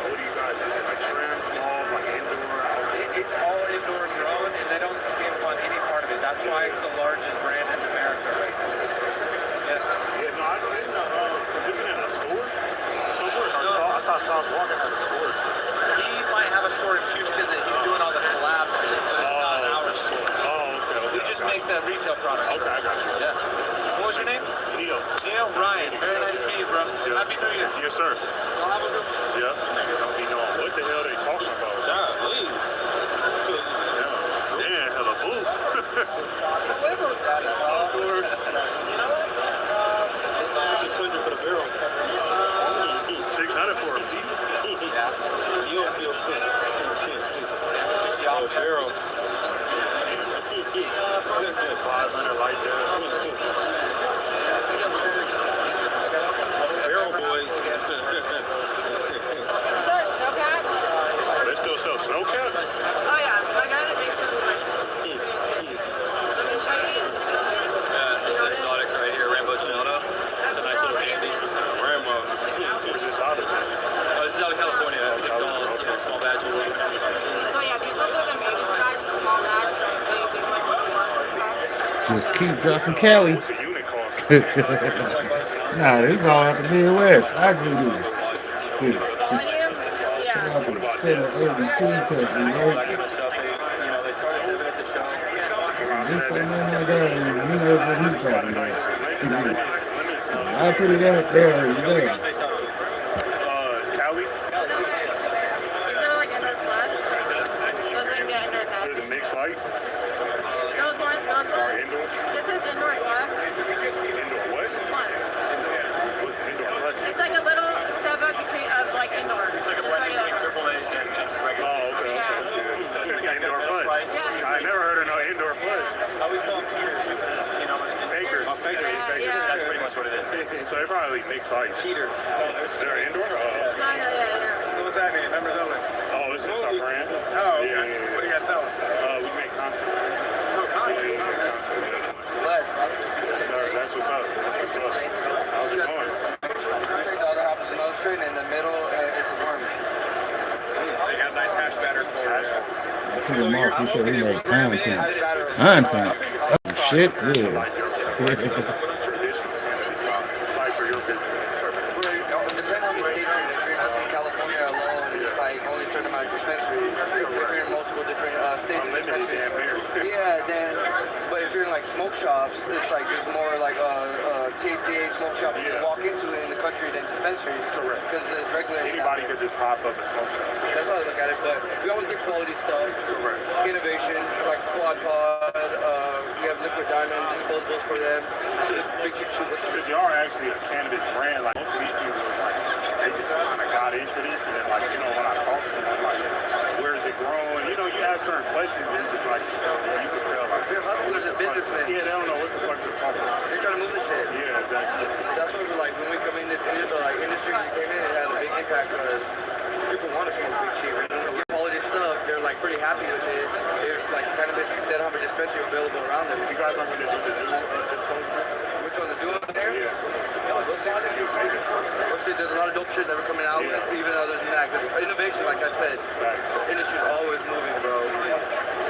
what do you guys, is it like trim, small, like indoor, outdoor? It's all indoor grown, and they don't skimp on any part of it. That's why it's the largest brand in America right now. Yeah, no, I seen isn't it a store somewhere? I thought Sauce Walker has a store. He might have a store in Houston that he's doing all the collabs with, but it's not our store. Oh, okay. We just make the retail products. Okay, I got you. Yeah. What was your name? Neil. Ryan. Very nice to meet you, bro. Yeah. Happy New Year. Yes, sir. Y'all have a good one. Yeah. You know, what the hell they talking about? Golly. Yeah, hella booth. However, that is outdoor. You know what? 600 for the barrel. 600 for a piece? Yeah. You don't feel good. The barrel. 500 like that. Barrel boys. They still sell snow caps? Oh yeah, my guy that makes them is like. This is exotics right here, Rainbow Gelato. It's a nice little candy. Rainbow. Where's this out of? This is out of California. It's all small batches. So yeah, these ones are the medium size, small batch, but they do like stuff. Just keep dropping Cali. What's a unit cost? Nah, this is all out the Midwest. I grew this. Volume, Shout yeah. out to the Center ABC Company, right? This ain't nothing like that. You know what he's talking about. I put it out there every day. Cali? These are like indoor plus. Those are get indoor There's a package. mixed light? Those ones. Indoor? This is indoor plus. Indoor what? Plus. Indoor plus? It's like a little step up between like indoor. It's like a blend between triple A's and regular. Oh, okay. Yeah. Indoor plus. Yeah. I never heard of no indoor plus. I always call them cheaters because, you know, Fakers. Oh, fakers. Yeah. That's pretty much what it is. So they probably mixed light. Cheaters. They're indoor? Yeah. What was that name? Members of it. Oh, this is our brand? Oh, okay. Yeah. What do you guys sell? We make content. Oh, content. Yes, sir. That's what's up. How's it going? The other half is a nose string, and in the middle is a worm. They got a nice hash batter core. took him off. He said we make content. Content. Oh, shit, yeah. Depending on the states, if you're just in California alone, it's like only a certain amount of dispensaries. If you're in multiple different states and dispensaries, yeah, then, but if you're in like smoke shops, it's like there's more like THCA smoke shops you can walk into in the country than dispensaries. Correct. Because it's regulated. Anybody could just pop up a smoke shop. That's how I look at it, but we always get quality stuff. Correct. Innovation, like quad pod, we have liquid diamond disposables for them. Because y'all are actually a cannabis brand. Like most of these people was like, they just kind of got into this, and then like, you know, when I talk to them, I'm like, where is it growing? You know, you ask certain questions, and it's just like, you can tell like they're hustlers and businessmen. Yeah, they don't know what the fuck they're talking about. They're trying to move the shit. Yeah, exactly. That's what we're like when we come in this industry. We came in, it had a big impact because people want to smoke weed cheap. And with quality stuff, they're like pretty happy with it. There's like cannabis, they don't have a dispensary available around them. You guys aren't going to do the new disposable? Which one, the duo there? Yeah. No, we'll see. We'll see. There's a lot of dope shit that we're coming out with, even other than that. Because innovation, like I said, the industry's always moving, bro.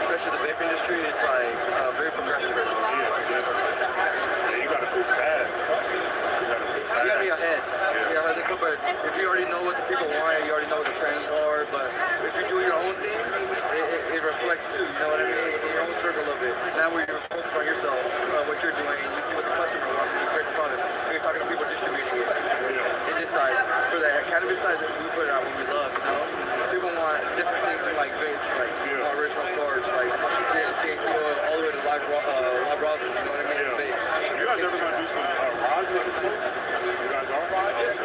Especially the vape industry is like very progressive. Yeah, you got to move fast. You got to be ahead. Yeah, if you already know what the people want, you already know what the trends are. But if you do your own thing, it reflects too. You know what I mean? In your own circle of it. Now where you're focused on yourself, what you're doing, you see what the customer wants, and you create the product. You're talking to people distributing it. In this side, for the cannabis side, we put it out when we love. You know, people want different things like vapes, like more original cards, like THC oil, all the way to live rosin. You know what I mean? Vapes. You guys ever gonna do some rosin with the smoke? You guys are rosin?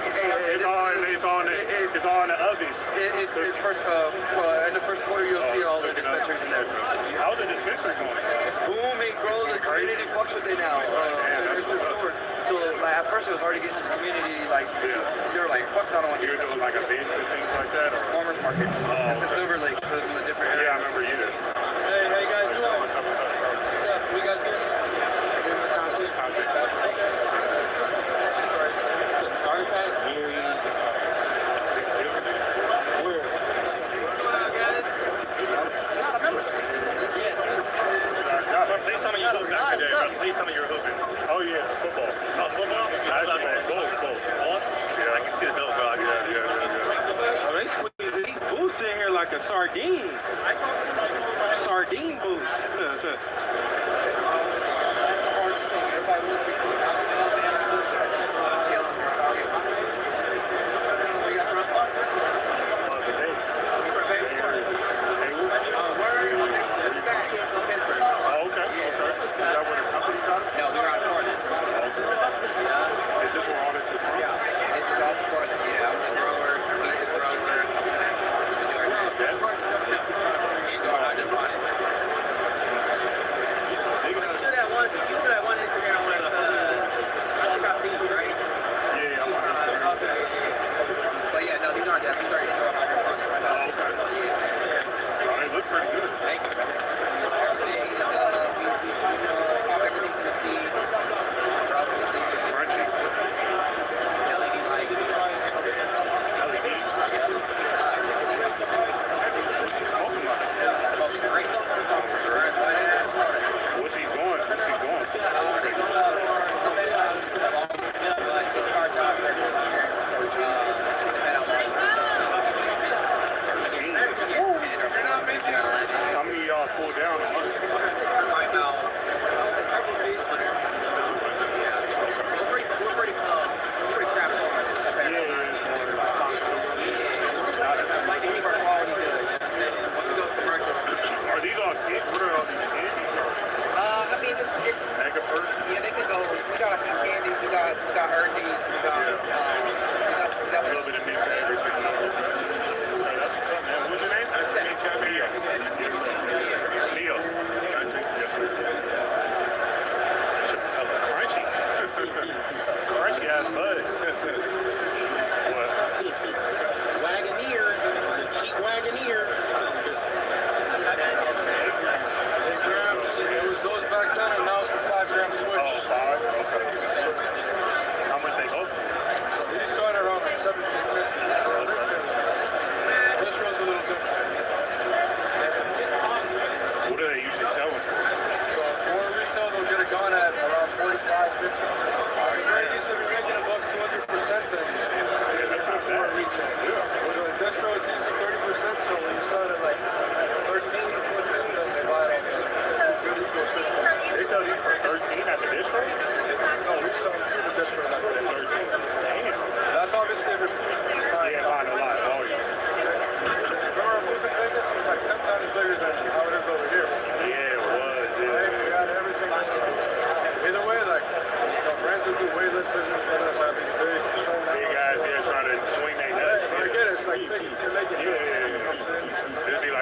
It's all in the oven. It's first, in the first quarter, you'll see all the dispensaries in there. How's the dispensary going? Booming, bro. The community fucks with it now. It's restored. So like, at first it was hard to get to the community. Like they were like, "Fuck, I don't want to." You're doing like events and things like that, or farmers markets. It's in Silver Lake, so it's in a different area. Yeah, I remember you. Hey, how you guys doing? What's up? What you guys doing? Content. Starter pack. Please tell me you're hooping. Oh yeah, football. Oh, football? Basketball. Both. Yeah, I can see the middle, bro. Yeah. Oh, they squeeze these boosts in here like a sardine. Sardine boost.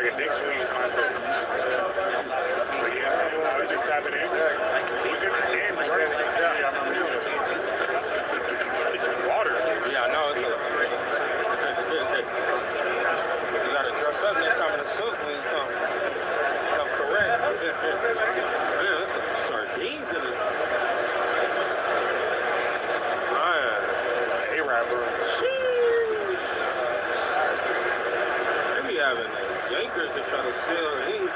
a dick swing concept. But yeah, I was just tapping in. It was in the game, right? Yeah, I remember it. It's water. Yeah, I know. You gotta dress up next time in a suit when you come correct. Man, that's some sardines in this. Man, A-rapper. They be having yankers that try to sell anything.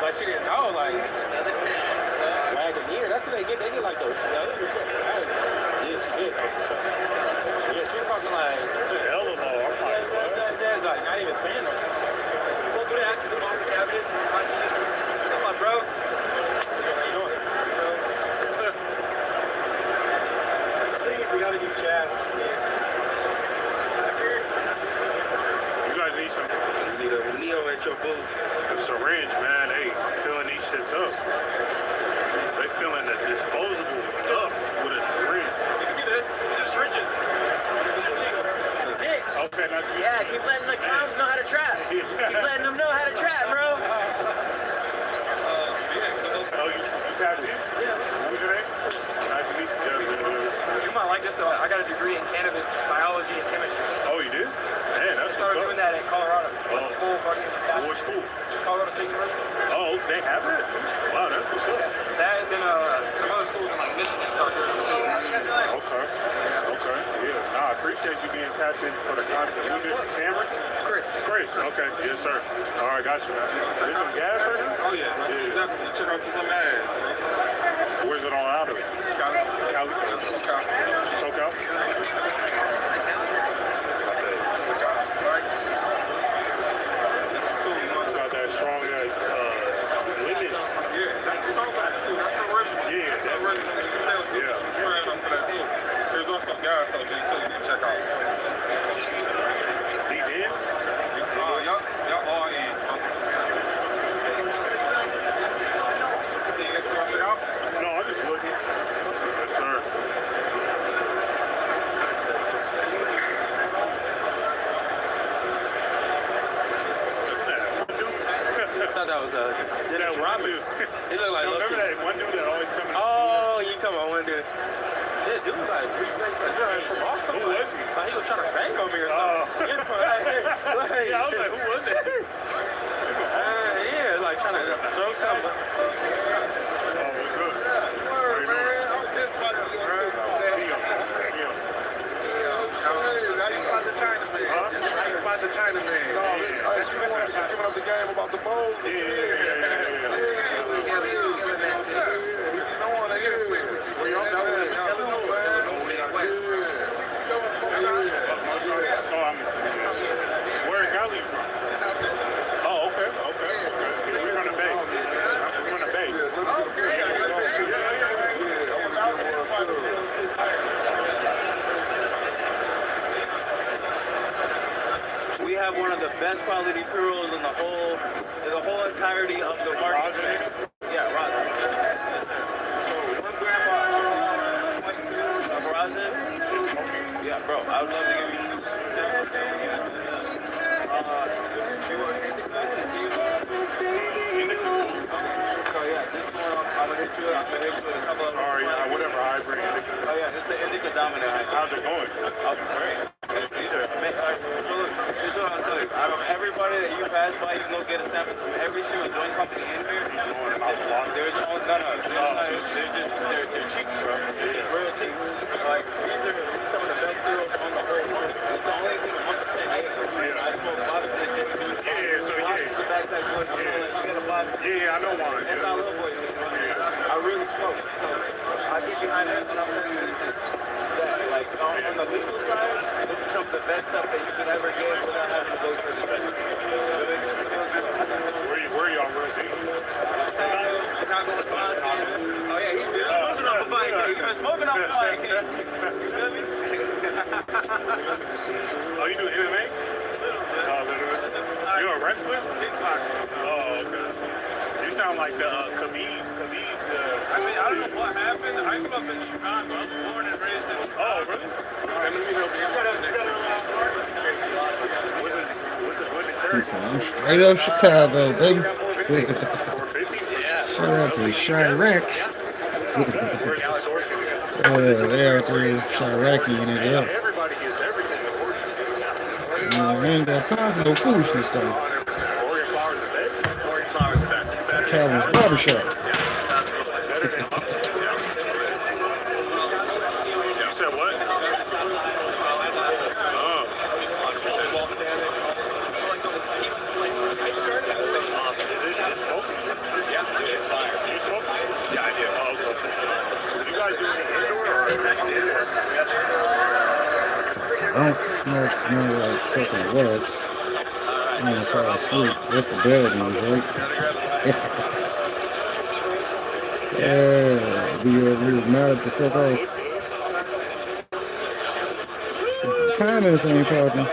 Like she didn't know, like Wagoneer. That's what they get. They get like the yeah, she did. Yeah, she was talking like hell of a like not even saying no. Go through the access to the cabinet. What's up, bro? How you doing? See, we gotta do chat. You guys need some. We need a Neo at your booth. A syringe, man. Hey, filling these shits up. They filling the disposable up with a syringe. You can do this. These are syringes. Nick. Okay, nice to meet you. Yeah, keep letting the clowns know how to trap. Keep letting them know how to trap, bro. Oh, you tapped in? Yeah. What was your name? Nice to meet you. You might like this though. I got a degree in cannabis biology and chemistry. Oh, you did? Man, I that's started doing that at Colorado. Oh. Full fucking What school? Colorado State University. Oh, they have it? Wow, that's what's up. That and then some other schools in like Michigan started doing it too. Okay. Okay. Yeah. Nah, I appreciate you being tapped in for the content. Who's it? Cameron? Chris. Chris. Okay. Yes, sir. All right, got you, man. There's some gas right now? Oh yeah, definitely. Check out this little ad. Where's it all out of? Cali. SoCal. SoCal? Strong as lemon. Yeah, that's the throwback too. That's the original. Yeah, that's the original. You can tell. So yeah, trying up for that too. There's also gas OG too. You can check out. These ends? Y'all all ends. You guys want to check out? No, I'm just looking. Yes, sir. That was that one dude. He looked like remember that one dude that always comes. Oh, you talking about one dude? Yeah, dude, like from Boston. Who was he? Like he was trying to bang on me or something. Yeah, I was like, who was it? Yeah, like trying to throw something. Oh, we're good. Word, man. I'm just about to go. How you spot the Chinaman? How you spot the Chinaman? You want to give up the game about the bowls? Where in Cali you from? Oh, okay. We're on the bay. We're on the bay. We have one of the best quality pre-rolls in the whole entirety of the market. Yeah, rosin. So 1 gram of rosin. Yeah, bro, I would love to give you 2 samples. You want anything else? So yeah, this one I'm gonna hit you with a couple of. Whatever hybrid. Oh yeah, this is an indica dominant hybrid. How's it going? Great. These are so look, this is what I'll tell you. Out of everybody that you pass by, you can go get a sample from every single joint company in here. There's no, they're cheap, bro. They're just real cheap. Like these are some of the best deals on the whole market. It's the only thing I'm gonna say. I smoke a lot of shit. The backpack joint. You get a box. Yeah, I know one. It's not little boy shit. I really smoke. So I get behind this and I'm telling you this is that. Like on the legal side, this is some of the best stuff that you can ever get without having to go to the dispensary. Where y'all really? Chicago, Wisconsin. Oh yeah, he's been smoking off the bike. He's been smoking off the bike. You feel me? Oh, you do MMA? Literally. You're a wrestler? Kickboxing. Oh, like the Khabib. I mean, I don't know what happened. I grew up in Chicago. I was born and raised in Chicago. Oh, really? Let me help you. He said, I'm straight up Chicago, baby. Shout out to Chirac. They out there Chirac-ing it up. I ain't got time for no foolishness, though. Calvin's Barbershop. I don't smoke none of that fucking wax. I'm gonna fall asleep. That's the bad news, right? Yeah, be mad at the fuck off. Kindness ain't popping.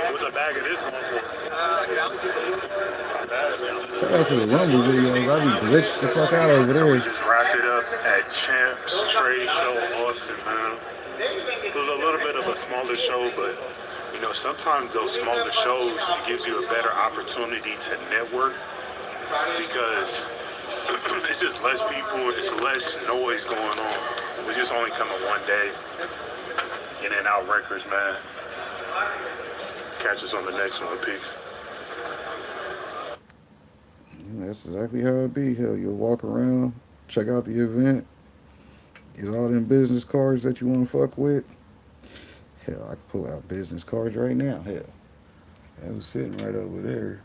Shout out to the Rumble videos. I be glitched the fuck out over there. Just wrapped it up at Champs Trade Show Austin, man. It was a little bit of a smaller show, but you know, sometimes those smaller shows, it gives you a better opportunity to network because it's just less people, it's less noise going on. We just only come in one day, in and out records, man. Catch us on the next one, peace. That's exactly how it be. Hell, you'll walk around, check out the event, get all them business cards that you want to fuck with. Hell, I can pull out business cards right now. Hell, I was sitting right over there.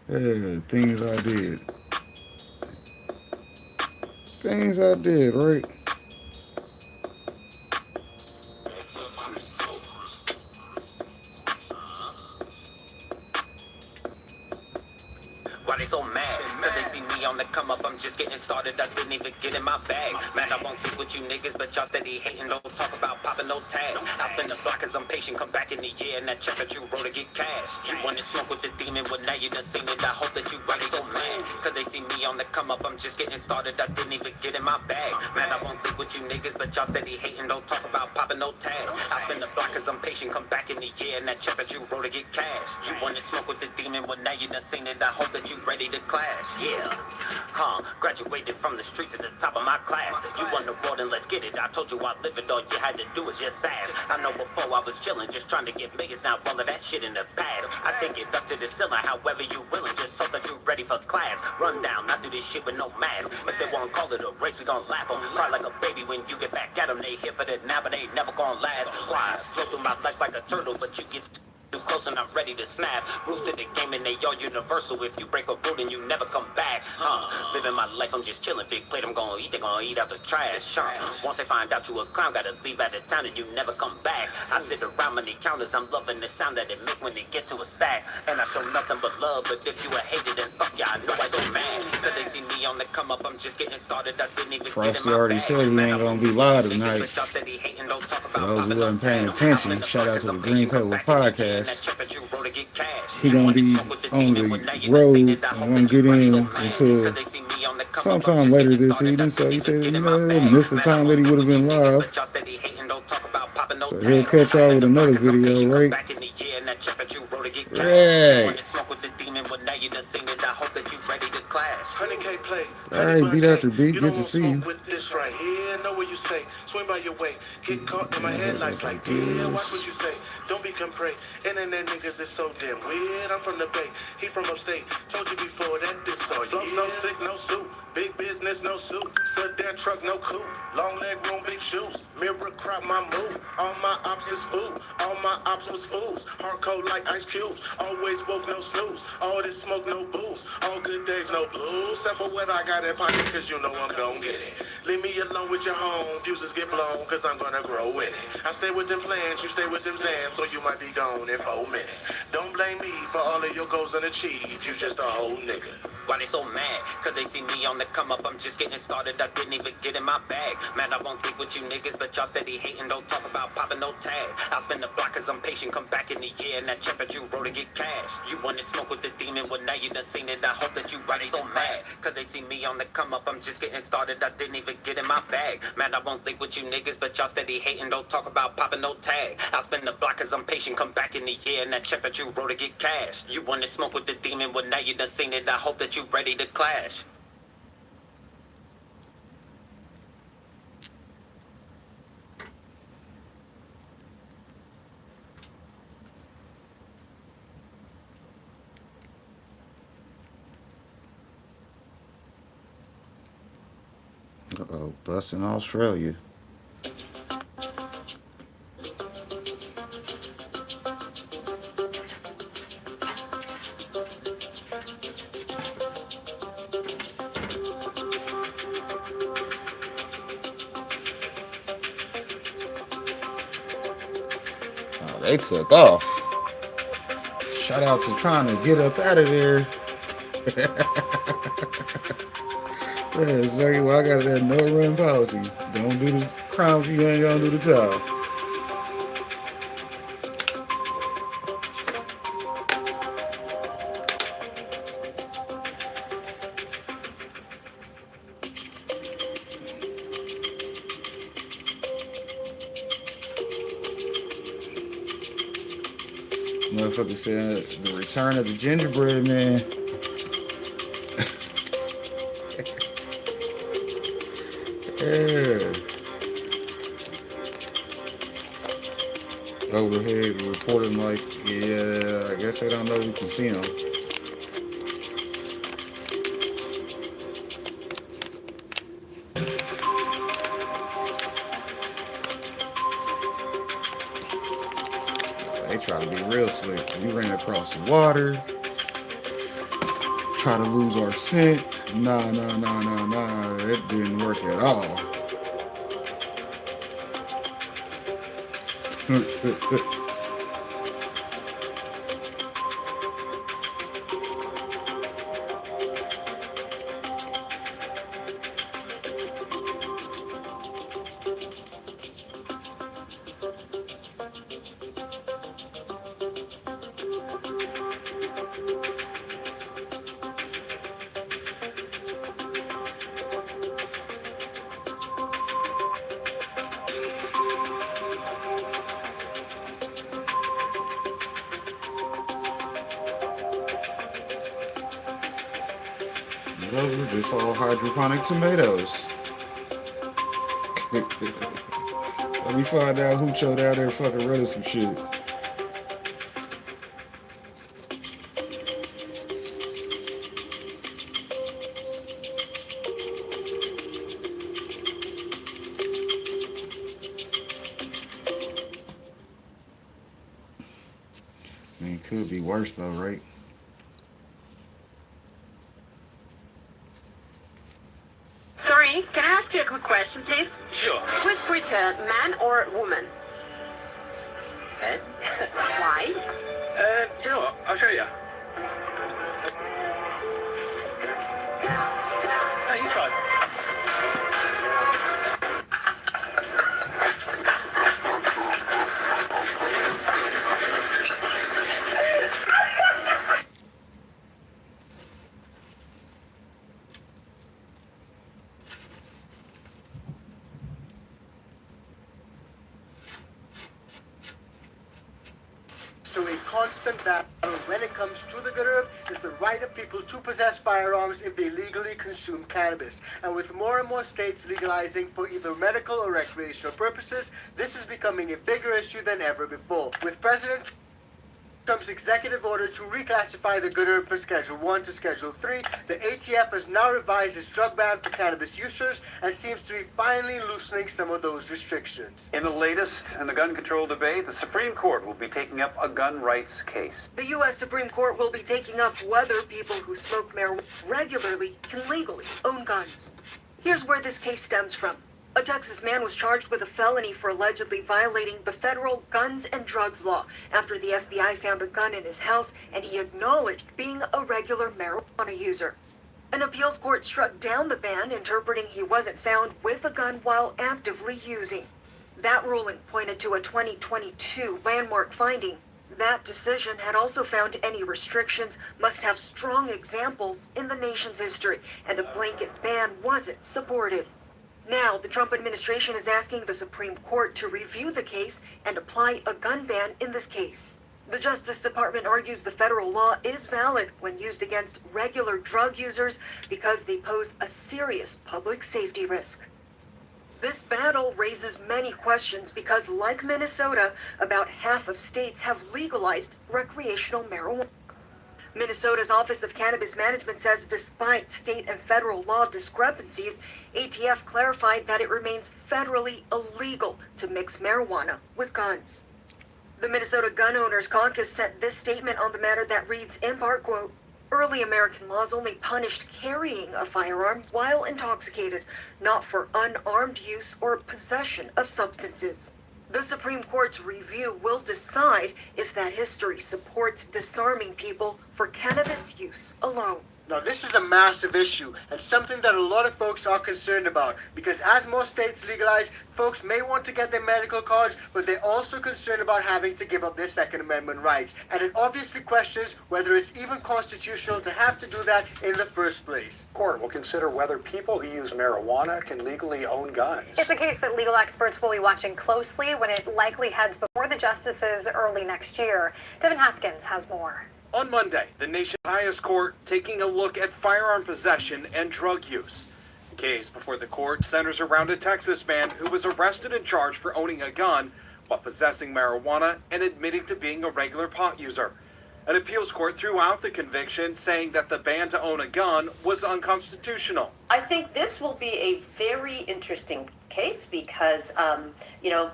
Yeah, things I did. Things I did, right? Why they so mad? Cause they see me on the come up, I'm just getting started, I didn't even get in my bag. Man, I won't think with you niggas, but y'all steady hating, don't talk about popping no tags. I spend the block cause I'm patient, come back in the year, and that check that you wrote to get cash. You wanna smoke with the demon, well now you done seen it, I hope that you why they so mad. Cause they see me on the come up, I'm just getting started, I didn't even get in my bag. Man, I won't think with you niggas, but y'all steady hating, don't talk about popping no tags. I spend the block cause I'm patient, come back in the year, and that check that you wrote to get cash. You wanna smoke with the demon, well now you done seen it, I hope that you ready to clash. Yeah, graduated from the street to the top of my class. You on the road and let's get it. I told you I live it, all you had to do is just ask. I know before I was chilling, just trying to get millions. Now all of that shit in the past. I take it up to the ceiling, however you willing, just so that you ready for class. Run down, I do this shit with no mask. If they won't call it a race, we gon' lap them. Cry like a baby when you get back at them. They here for the now, but they never gon' last. Why? Slow through my life like a turtle, but you get too close and I'm ready to snap. Rules to the game and they all universal. If you break a rule then you never come back. Living my life, I'm just chilling. Big plate, I'm gonna eat. They gonna eat out the trash. Once they find out you a clown, gotta leave out of town and you never come back. I sit around many counters, I'm loving the sound that it make when they get to a stack. And I show nothing but love, but if you a hater then fuck ya, I know I so mad. Cause they see me on the come up, I'm just getting started. I didn't even Frosty already said he ain't gonna be live tonight. For those who wasn't paying attention, shout out to the Green Table Podcast. He gonna be on the road and won't get in until sometime later this evening. So he said, you know, missed the time that he would have been live. So he'll catch y'all with another video, right? Right. Alright, beat after beat, good to see you. Swing by your way, get caught in my headlights like this. Watch what you say, don't be compre. Internet niggas is so damn weird. I'm from the Bay, he from upstate. Told you before that this all flow, no sick, no suit. Big business, no suit. Sedan truck, no coupe. Long leg room, big shoes. Mirror crop my move. All my ops is food. All my ops was fools. Hard cold like ice cubes. Always woke, no snooze. All this smoke, no booze. All good days, no blues. Except for what I got in pocket, cause you know I'm gon' get it. Leave me alone with your home. Fuses get get blown, cause I'm gonna grow with it. I stay with them plans, you stay with them zans, so you might be gone in 4 minutes. Don't blame me for all of your goals unachieved, you just a whole nigga. Why they so mad? Cause they see me on the come up, I'm just getting started, I didn't even get in my bag. Man, I won't think with you niggas, but y'all steady hating, don't talk about popping no tag. I'll spin the block cause I'm patient, come back in the year, and that check that you wrote to get cash. You wanna smoke with the demon, well now you done seen it, I hope that you ready so mad. Cause they see me on the come up, I'm just getting started, I didn't even get in my bag. Man, I won't think with you niggas, but y'all steady hating, don't talk about popping no tag. I'll spin the block cause I'm patient, come back in the year, and that check that you wrote to get cash. You wanna smoke with the demon, well now you done seen it, I hope that you ready to clash. Uh-oh, bust in Australia. Oh, they took off. Shout out to trying to get up out of there. Yeah, exactly why I got that no run policy. Don't do the crime if you ain't gonna do the job. Motherfucker said the return of the gingerbread man. Yeah. Overhead reporting like, yeah, I guess they don't know we can see them. They try to be real slick. We ran across the water, try to lose our scent. Nah. It didn't work at all. Those were just all hydroponic tomatoes. Let me find out who chowed out there fucking running some shit. I mean, it could be worse though, right? Sorry, can I ask you a quick question, please? Sure. Who is prettier, man or woman? Eh? Why? Do you know what? I'll show you. Hey, you try. So a constant battle when it comes to the good herb is the right of people to possess firearms if they legally consume cannabis. And with more and more states legalizing for either medical or recreational purposes, this is becoming a bigger issue than ever before. With President Trump's executive order to reclassify the good herb from Schedule 1 to Schedule 3, the ATF has now revised its drug ban for cannabis users and seems to be finally loosening some of those restrictions. In the latest in the gun control debate, the Supreme Court will be taking up a gun rights case. The U.S. Supreme Court will be taking up whether people who smoke marijuana regularly can legally own guns. Here's where this case stems from. A Texas man was charged with a felony for allegedly violating the federal guns and drugs law after the FBI found a gun in his house and he acknowledged being a regular marijuana user. An appeals court struck down the ban, interpreting he wasn't found with a gun while actively using. That ruling pointed to a 2022 landmark finding. That decision had also found any restrictions must have strong examples in the nation's history, and a blanket ban wasn't supported. Now, the Trump administration is asking the Supreme Court to review the case and apply a gun ban in this case. The Justice Department argues the federal law is valid when used against regular drug users because they pose a serious public safety risk. This battle raises many questions because, like Minnesota, about half of states have legalized recreational marijuana. Minnesota's Office of Cannabis Management says despite state and federal law discrepancies, ATF clarified that it remains federally illegal to mix marijuana with guns. The Minnesota Gun Owners Caucus sent this statement on the matter that reads, in part, quote, "Early American laws only punished carrying a firearm while intoxicated, not for unarmed use or possession of substances." The Supreme Court's review will decide if that history supports disarming people for cannabis use alone. Now, this is a massive issue and something that a lot of folks are concerned about because as more states legalize, folks may want to get their medical cards, but they're also concerned about having to give up their Second Amendment rights. And it obviously questions whether it's even constitutional to have to do that in the first place. Court will consider whether people who use marijuana can legally own guns. It's a case that legal experts will be watching closely when it likely heads before the justices early next year. Devin Haskins has more. On Monday, the nation's highest court taking a look at firearm possession and drug use. The case before the court centers around a Texas man who was arrested and charged for owning a gun while possessing marijuana and admitting to being a regular pot user. An appeals court threw out the conviction, saying that the ban to own a gun was unconstitutional. I think this will be a very interesting case because,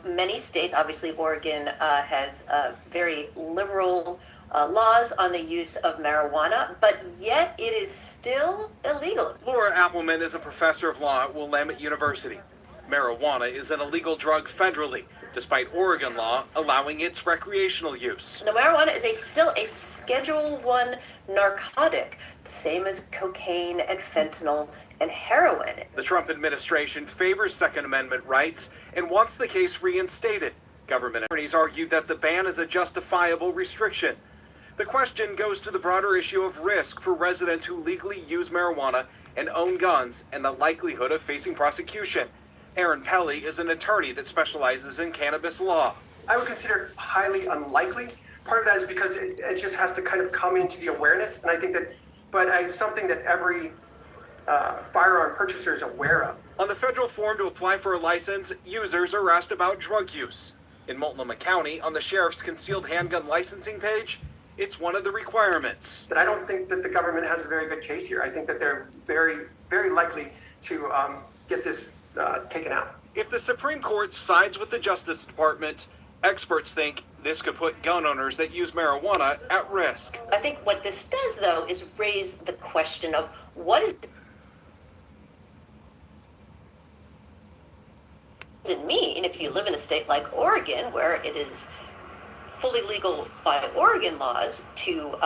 many states, obviously Oregon has very liberal laws on the use of marijuana, but yet it is still illegal. Laura Appelman is a professor of law at Willamette University. Marijuana is an illegal drug federally, despite Oregon law allowing its recreational use. The marijuana is still a Schedule I narcotic, same as cocaine and fentanyl and heroin. The Trump administration favors Second Amendment rights and wants the case reinstated. Government attorneys argued that the ban is a justifiable restriction. The question goes to the broader issue of risk for residents who legally use marijuana and own guns and the likelihood of facing prosecution. Aaron Pelly is an attorney that specializes in cannabis law. I would consider it highly unlikely. Part of that is because it just has to kind of come into the awareness, and I think that, but it's something that every firearm purchaser is aware of. On the federal form to apply for a license, users are asked about drug use. In Multnomah County, on the sheriff's concealed handgun licensing page, it's one of the requirements. But I don't think that the government has a very good case here. I think that they're very, very likely to get this taken out. If the Supreme Court sides with the Justice Department, experts think this could put gun owners that use marijuana at risk. I think what this does, though, is raise the question of what does it mean if you live in a state like Oregon, where it is fully legal by Oregon laws to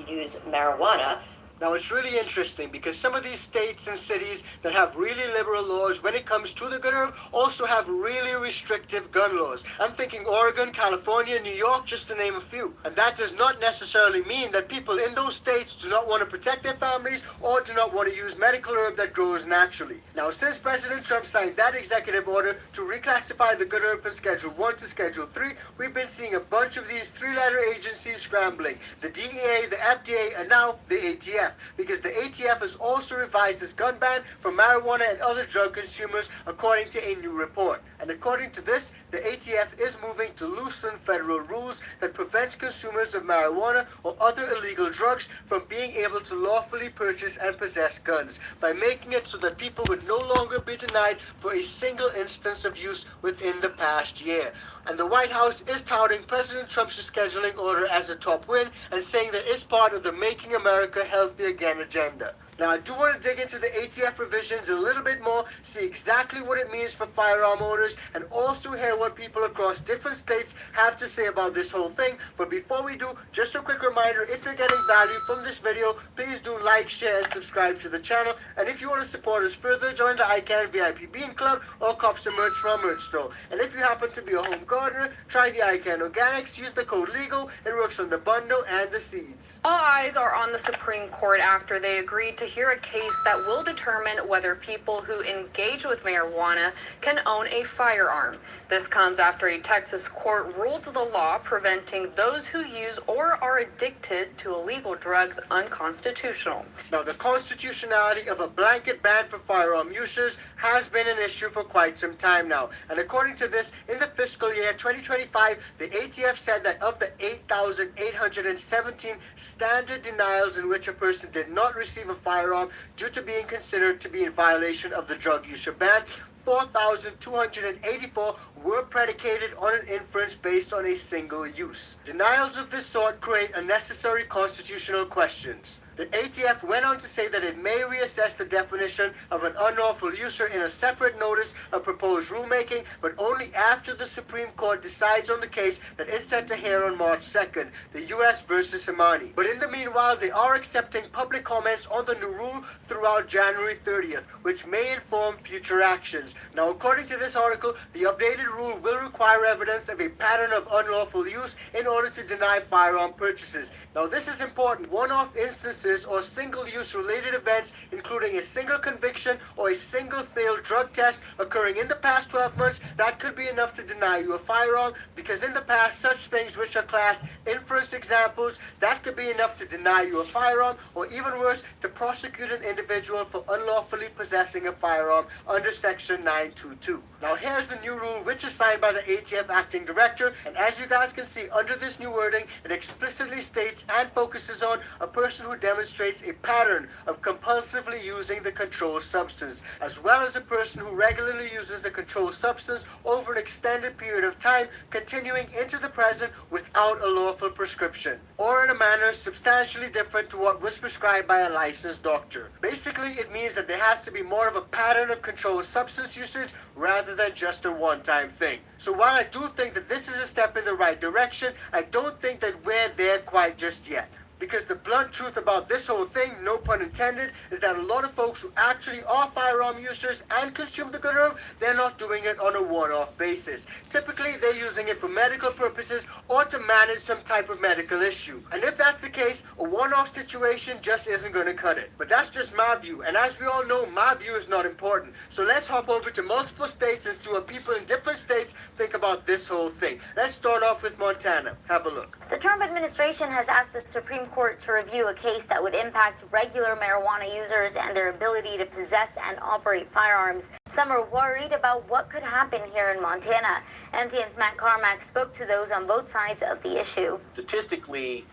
use marijuana. Now, it's really interesting because some of these states and cities that have really liberal laws when it comes to the gun herb also have really restrictive gun laws. I'm thinking Oregon, California, New York, just to name a few. And that does not necessarily mean that people in those states do not want to protect their families or do not want to use medical herb that grows naturally. Now, since President Trump signed that executive order to reclassify the gun herb from Schedule 1 to Schedule 3, we've been seeing a bunch of these three-letter agencies scrambling. The DEA, the FDA, and now the ATF. Because the ATF has also revised its gun ban for marijuana and other drug consumers according to a new report. And according to this, the ATF is moving to loosen federal rules that prevents consumers of marijuana or other illegal drugs from being able to lawfully purchase and possess guns by making it so that people would no longer be denied for a single instance of use within the past year. And the White House is touting President Trump's scheduling order as a top win and saying that it's part of the Making America Healthy Again agenda. Now, I do want to dig into the ATF revisions a little bit more, see exactly what it means for firearm owners, and also hear what people across different states have to say about this whole thing. But before we do, just a quick reminder, if you're getting value from this video, please do like, share, and subscribe to the channel. And if you want to support us further, join the ICANN VIP Bean Club or cop some merch from our merch store. And if you happen to be a home gardener, try the ICANN Organics, use the code LEGAL, it works on the bundle and the seeds. All eyes are on the Supreme Court after they agreed to hear a case that will determine whether people who engage with marijuana can own a firearm. This comes after a Texas court ruled the law preventing those who use or are addicted to illegal drugs unconstitutional. Now, the constitutionality of a blanket ban for firearm users has been an issue for quite some time now. And according to this, in the fiscal year 2025, the ATF said that of the 8,817 standard denials in which a person did not receive a firearm due to being considered to be in violation of the drug user ban, 4,284 were predicated on an inference based on a single use. Denials of this sort create unnecessary constitutional questions. The ATF went on to say that it may reassess the definition of an unlawful user in a separate notice of proposed rulemaking, but only after the Supreme Court decides on the case that is set to hear on March 2nd, the U.S. versus Imani. But in the meanwhile, they are accepting public comments on the new rule throughout January 30th, which may inform future actions. Now, according to this article, the updated rule will require evidence of a pattern of unlawful use in order to deny firearm purchases. Now, this is important. One-off instances or single-use related events, including a single conviction or a single failed drug test occurring in the past 12 months, that could be enough to deny you a firearm, because in the past, such things which are classed inference examples, that could be enough to deny you a firearm, or even worse, to prosecute an individual for unlawfully possessing a firearm under Section 922. Now, here's the new rule, which is signed by the ATF acting director, and as you guys can see, under this new wording, it explicitly states and focuses on a person who demonstrates a pattern of compulsively using the controlled substance, as well as a person who regularly uses the controlled substance over an extended period of time, continuing into the present without a lawful prescription, or in a manner substantially different to what was prescribed by a licensed doctor. Basically, it means that there has to be more of a pattern of controlled substance usage rather than just a one-time thing. So while I do think that this is a step in the right direction, I don't think that we're there quite just yet. Because the blunt truth about this whole thing, no pun intended, is that a lot of folks who actually are firearm users and consume the good herb, they're not doing it on a one-off basis. Typically, they're using it for medical purposes or to manage some type of medical issue. And if that's the case, a one-off situation just isn't going to cut it. But that's just my view, and as we all know, my view is not important. So let's hop over to multiple states and see what people in different states think about this whole thing. Let's start off with Montana. Have a look. The Trump administration has asked the Supreme Court to review a case that would impact regular marijuana users and their ability to possess and operate firearms. Some are worried about what could happen here in Montana. MTN's Matt Carmack spoke to those on both sides of the issue. Statistically,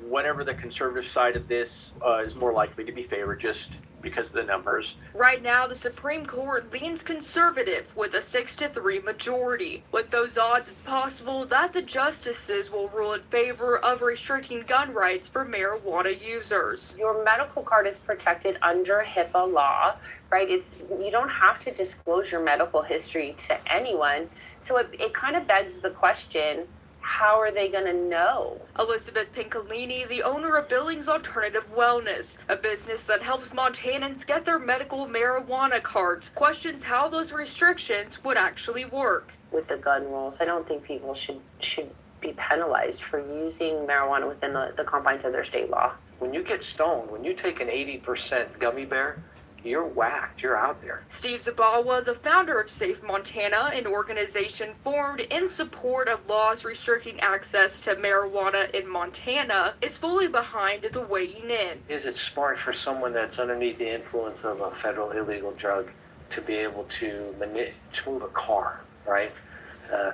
whenever the conservative side of this is more likely to be favored, just because of the numbers. Right now, the Supreme Court leans conservative with a 6-3 majority. With those odds, it's possible that the justices will rule in favor of restricting gun rights for marijuana users. Your medical card is protected under HIPAA law, right? You don't have to disclose your medical history to anyone. So it kind of begs the question, how are they going to know? Elizabeth Pincolini, the owner of Billings Alternative Wellness, a business that helps Montanans get their medical marijuana cards, questions how those restrictions would actually work. With the gun rules, I don't think people should be penalized for using marijuana within the confines of their state law. When you get stoned, when you take an 80% gummy bear, you're whacked, you're out there. Steve Zabawa, the founder of Safe Montana, an organization formed in support of laws restricting access to marijuana in Montana, is fully behind the weighing in. Is it smart for someone that's underneath the influence of a federal illegal drug to be able to move a car, right?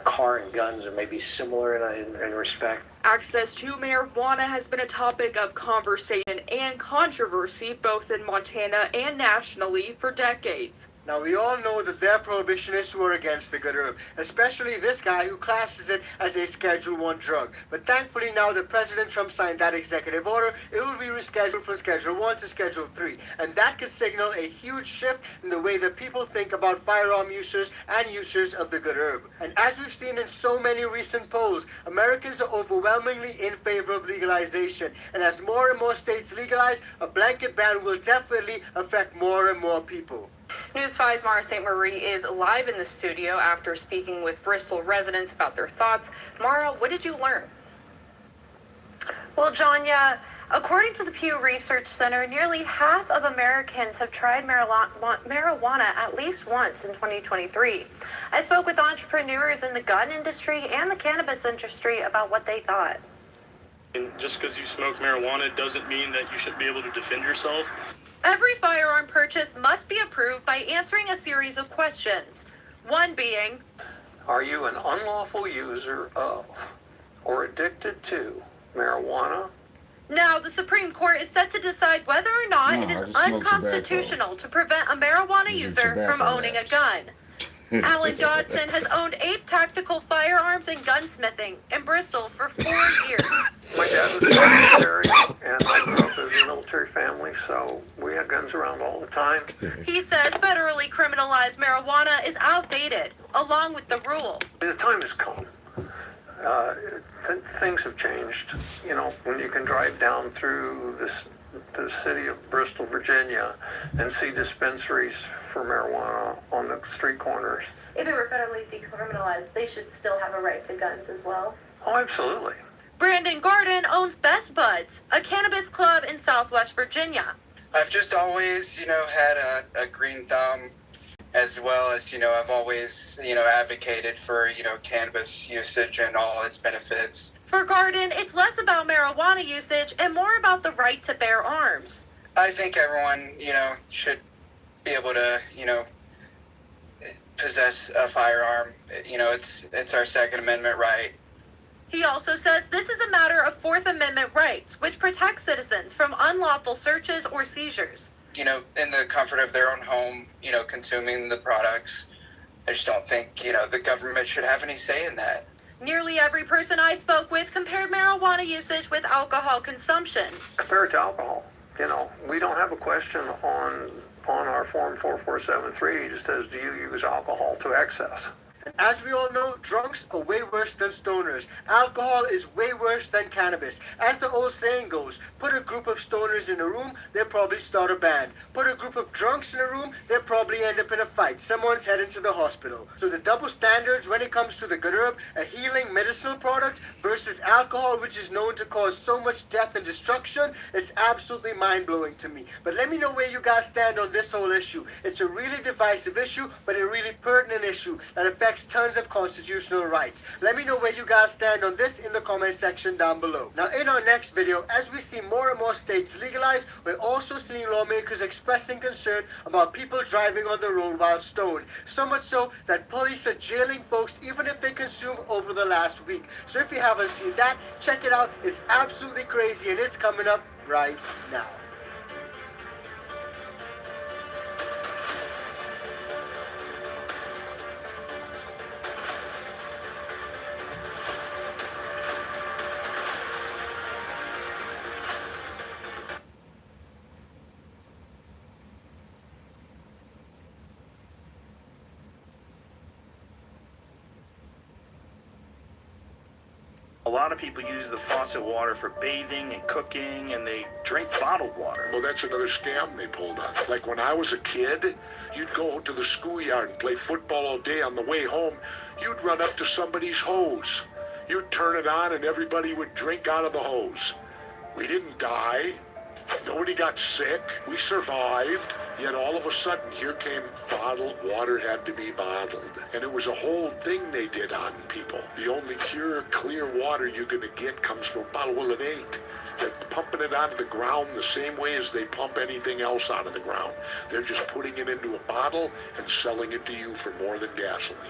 Car and guns are maybe similar in respect. Access to marijuana has been a topic of conversation and controversy both in Montana and nationally for decades. Now, we all know that there are prohibitionists who are against the good herb, especially this guy who classes it as a Schedule 1 drug. But thankfully now that President Trump signed that executive order, it will be rescheduled from Schedule 1 to Schedule 3. And that could signal a huge shift in the way that people think about firearm users and users of the good herb. And as we've seen in so many recent polls, Americans are overwhelmingly in favor of legalization. And as more and more states legalize, a blanket ban will definitely affect more and more people. News 5's Mara St. Marie is live in the studio after speaking with Bristol residents about their thoughts. Mara, what did you learn? Well, Janya, according to the Pew Research Center, nearly half of Americans have tried marijuana at least once in 2023. I spoke with entrepreneurs in the gun industry and the cannabis industry about what they thought. And just because you smoke marijuana doesn't mean that you should be able to defend yourself. Every firearm purchase must be approved by answering a series of questions. One being, Are you an unlawful user of or addicted to marijuana? now the Supreme Court is set to decide whether or not it is unconstitutional to prevent a marijuana user from owning a gun. Alan Dodson has owned 8 tactical firearms and gunsmithing in Bristol for 4 years. My dad was military, and I grew up as a military family, so we had guns around all the time. He says federally criminalized marijuana is outdated, along with the rule. The time has come. Things have changed. You know, when you can drive down through the city of Bristol, Virginia, and see dispensaries for marijuana on the street corners. If it were federally decriminalized, they should still have a right to guns as well. Oh, absolutely. Brandon Garden owns Best Buds, a cannabis club in Southwest Virginia. I've just always, had a green thumb, as well as, I've always, advocated for, cannabis usage and all its benefits. For Garden, it's less about marijuana usage and more about the right to bear arms. I think everyone, should be able to, possess a firearm. It's our Second Amendment right. He also says this is a matter of Fourth Amendment rights, which protect citizens from unlawful searches or seizures. In the comfort of their own home, consuming the products. I just don't think, the government should have any say in that. Nearly every person I spoke with compared marijuana usage with alcohol consumption. Compared to alcohol, we don't have a question on our Form 4473. It just says, do you use alcohol to excess? And as we all know, drunks are way worse than stoners. Alcohol is way worse than cannabis. As the old saying goes, put a group of stoners in a room, they'll probably start a band. Put a group of drunks in a room, they'll probably end up in a fight. Someone's heading to the hospital. So the double standards when it comes to the good herb, a healing medicinal product, versus alcohol, which is known to cause so much death and destruction, it's absolutely mind-blowing to me. But let me know where you guys stand on this whole issue. It's a really divisive issue, but a really pertinent issue that affects tons of constitutional rights. Let me know where you guys stand on this in the comment section down below. Now in our next video, as we see more and more states legalize, we're also seeing lawmakers expressing concern about people driving on the road while stoned. So much so that police are jailing folks even if they consume over the last week. So if you haven't seen that, check it out. It's absolutely crazy and it's coming up right now. A lot of people use the faucet water for bathing and cooking, and they drink bottled water. Well, that's another scam they pulled on. Like when I was a kid, you'd go to the schoolyard and play football all day. On the way home, you'd run up to somebody's hose. You'd turn it on and everybody would drink out of the hose. We didn't die. Nobody got sick. We survived. Yet all of a sudden, here came bottled water had to be bottled. And it was a whole thing they did on people. The only pure, clear water you're going to get comes from a bottle. Well, it ain't. They're pumping it out of the ground the same way as they pump anything else out of the ground. They're just putting it into a bottle and selling it to you for more than gasoline.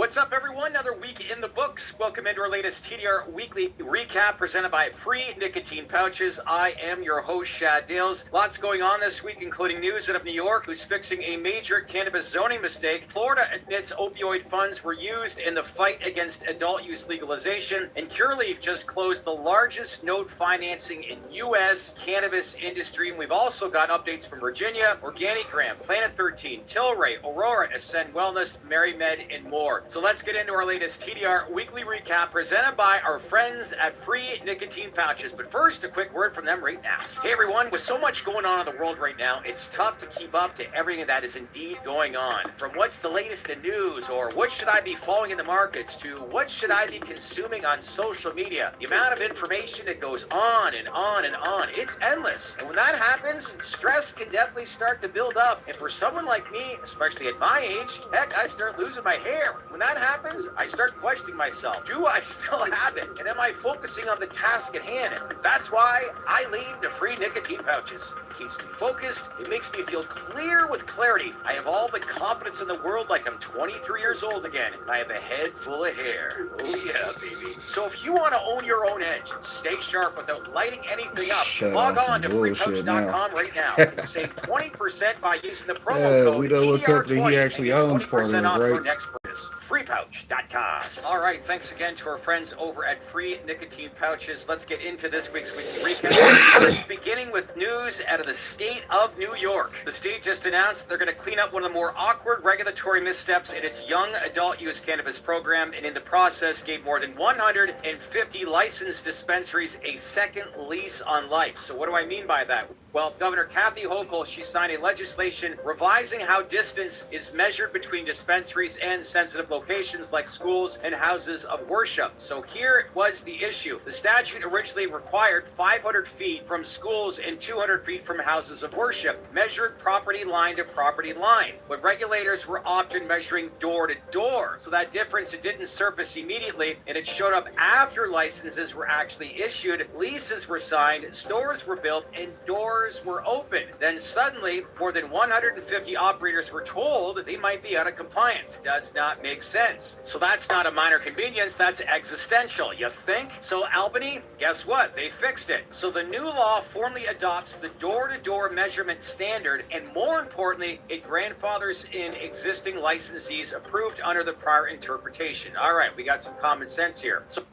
What's up, everyone? Another week in the books. Welcome into our latest TDR Weekly Recap presented by Free Nicotine Pouches. I am your host, Shad Dales. Lots going on this week, including news out of New York, who's fixing a major cannabis zoning mistake. Florida admits opioid funds were used in the fight against adult use legalization. And Curaleaf just closed the largest note financing in U.S. cannabis industry. And we've also got updates from Virginia, Organigram, Planet 13, Tilray, Aurora, Ascend Wellness, MaryMed, and more. So let's get into our latest TDR Weekly Recap presented by our friends at Free Nicotine Pouches. But first, a quick word from them right now. Hey everyone, with so much going on in the world right now, it's tough to keep up to everything that is indeed going on. From what's the latest in news, or what should I be following in the markets, to what should I be consuming on social media. The amount of information that goes on and on and on, it's endless. And when that happens, stress can definitely start to build up. And for someone like me, especially at my age, heck, I start losing my hair. When that happens, I start questioning myself. Do I still have it? And am I focusing on the task at hand? That's why I lean to Free Nicotine Pouches. It keeps me focused. It makes me feel clear with clarity. I have all the confidence in the world like I'm 23 years old again. And I have a head full of hair. Oh yeah, baby. So if you want to own your own edge and stay sharp without lighting anything up, log on to freepouch.com right now and save 20% by using the promo code we know what company he actually owns part of it, right? Next purchase. Freepouch.com. All right, thanks again to our friends over at Free Nicotine Pouches. Let's get into this week's weekly recap. First, beginning with news out of the state of New York. The state just announced that they're going to clean up one of the more awkward regulatory missteps in its young adult use cannabis program, and in the process gave more than 150 licensed dispensaries a second lease on life. So what do I mean by that? Well, Governor Kathy Hochul, she signed a legislation revising how distance is measured between dispensaries and sensitive locations like schools and houses of worship. So here was the issue. The statute originally required 500 feet from schools and 200 feet from houses of worship, measured property line to property line. But regulators were often measuring door to door. So that difference, it didn't surface immediately, and it showed up after licenses were actually issued, leases were signed, stores were built, and doors were open. Then suddenly, more than 150 operators were told they might be out of compliance. Does not make sense. So that's not a minor convenience, that's existential. You think? So Albany, guess what? They fixed it. So the new law formally adopts the door-to-door measurement standard, and more importantly, it grandfathers in existing licensees approved under the prior interpretation. All right, we got some common sense here. So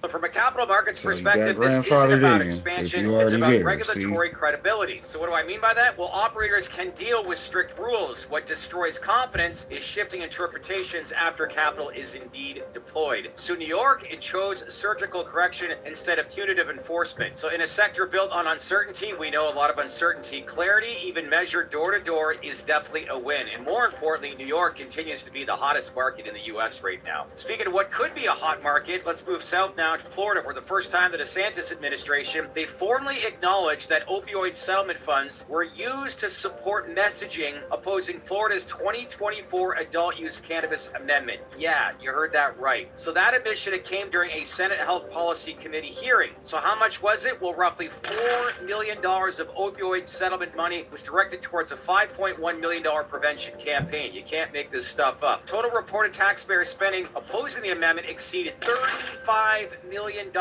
from a capital markets perspective, this isn't about expansion, it's about regulatory credibility. So what do I mean by that? Well, operators can deal with strict rules. What destroys confidence is shifting interpretations after capital is indeed deployed. So New York, it chose surgical correction instead of punitive enforcement. So in a sector built on uncertainty, we know a lot of uncertainty. Clarity, even measured door to door, is definitely a win. And more importantly, New York continues to be the hottest market in the U.S. right now. Speaking of what could be a hot market, let's move south now to Florida, where the first time the DeSantis administration, they formally acknowledged that opioid settlement funds were used to support messaging opposing Florida's 2024 adult use cannabis amendment. Yeah, you heard that right. So that admission, it came during a Senate Health Policy Committee hearing. So how much was it? Well, roughly $4 million of opioid settlement money was directed towards a $5.1 million prevention campaign. You can't make this stuff up. Total reported taxpayer spending opposing the amendment exceeded $35 million.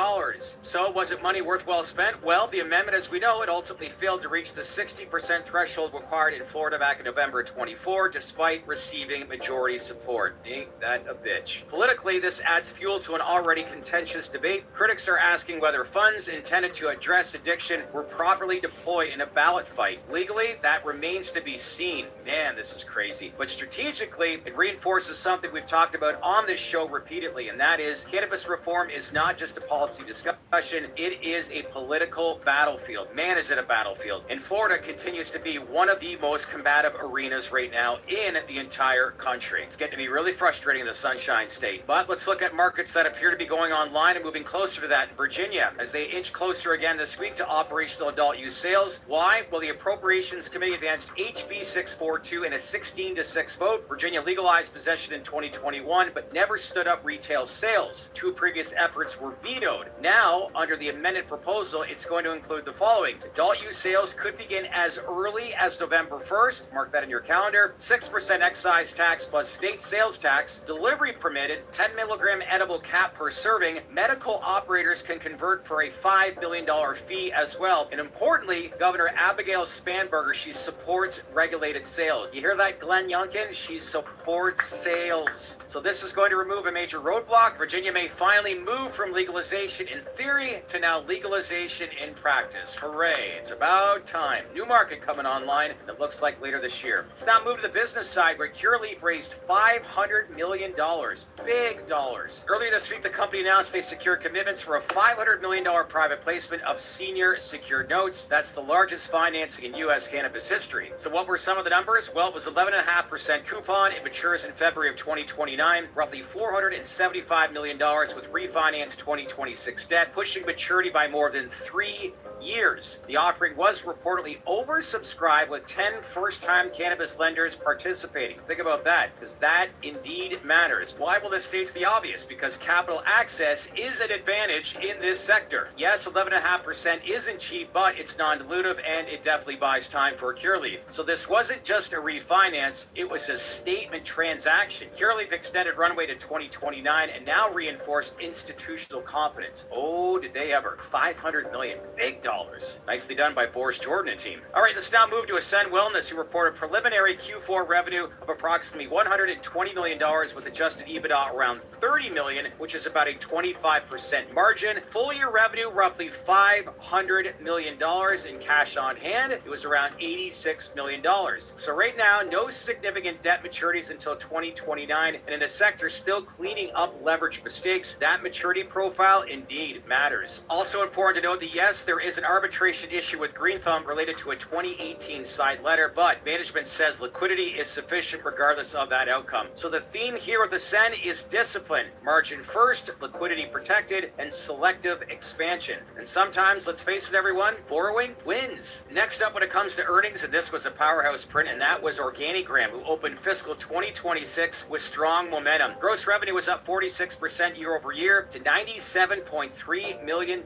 So was it money worth well spent? Well, the amendment, as we know, it ultimately failed to reach the 60% threshold required in Florida back in November 24, despite receiving majority support. Ain't that a bitch? Politically, this adds fuel to an already contentious debate. Critics are asking whether funds intended to address addiction were properly deployed in a ballot fight. Legally, that remains to be seen. Man, this is crazy. But strategically, it reinforces something we've talked about on this show repeatedly, and that is cannabis reform is not just a policy discussion, it is a political battlefield. Man, is it a battlefield. And Florida continues to be one of the most combative arenas right now in the entire country. It's getting to be really frustrating in the Sunshine State. But let's look at markets that appear to be going online and moving closer to that. In Virginia, as they inch closer again this week to operational adult use sales. Why? Well, the Appropriations Committee advanced HB 642 in a 16-6 vote. Virginia legalized possession in 2021, but never stood up retail sales. Two previous efforts sales were vetoed. Now, under the amended proposal, it's going to include the following. Adult use sales could begin as early as November 1st. Mark that in your calendar. 6% excise tax plus state sales tax. Delivery permitted. 10 milligram edible cap per serving. Medical operators can convert for a $5 billion fee as well. And importantly, Governor Abigail Spanberger, she supports regulated sales. You hear that, Glenn Youngkin? She supports sales. So this is going to remove a major roadblock. Virginia may finally move from legalization in theory to now legalization in practice. Hooray. It's about time. New market coming online. It looks like later this year. Let's now move to the business side where Curaleaf raised $500 million. Big dollars. Earlier this week, the company announced they secured commitments for a $500 million private placement of senior secured notes. That's the largest financing in U.S. cannabis history. So what were some of the numbers? Well, it was 11.5% coupon. It matures in February of 2029. Roughly $475 million with refinanced 2026 debt, pushing maturity by more than 3 years. The offering was reportedly oversubscribed with 10 first-time cannabis lenders participating. Think about that, because that indeed matters. Why? Well, this states the obvious, because capital access is an advantage in this sector. Yes, 11.5% isn't cheap, but it's non-dilutive and it definitely buys time for Curaleaf. So this wasn't just a refinance, it was a statement transaction. Curaleaf extended runway to 2029 and now reinforced institutional confidence. Oh, did they ever. $500 million. Big dollars. Nicely done by Boris Jordan and team. All right, let's now move to Ascend Wellness, who reported preliminary Q4 revenue of approximately $120 million with adjusted EBITDA around $30 million, which is about a 25% margin. Full year revenue, roughly $500 million in cash on hand. It was around $86 million. So right now, no significant debt maturities until 2029. And in a sector still cleaning up leverage mistakes, that maturity profile indeed matters. Also important to note that yes, there is an arbitration issue with Green Thumb related to a 2018 side letter, but management says liquidity is sufficient regardless of that outcome. So the theme here with Ascend is discipline, margin first, liquidity protected, and selective expansion. And sometimes, let's face it everyone, borrowing wins. Next up when it comes to earnings, and this was a powerhouse print, and that was Organigram, who opened fiscal 2026 with strong momentum. Gross revenue was up 46% year over year to $97.3 million.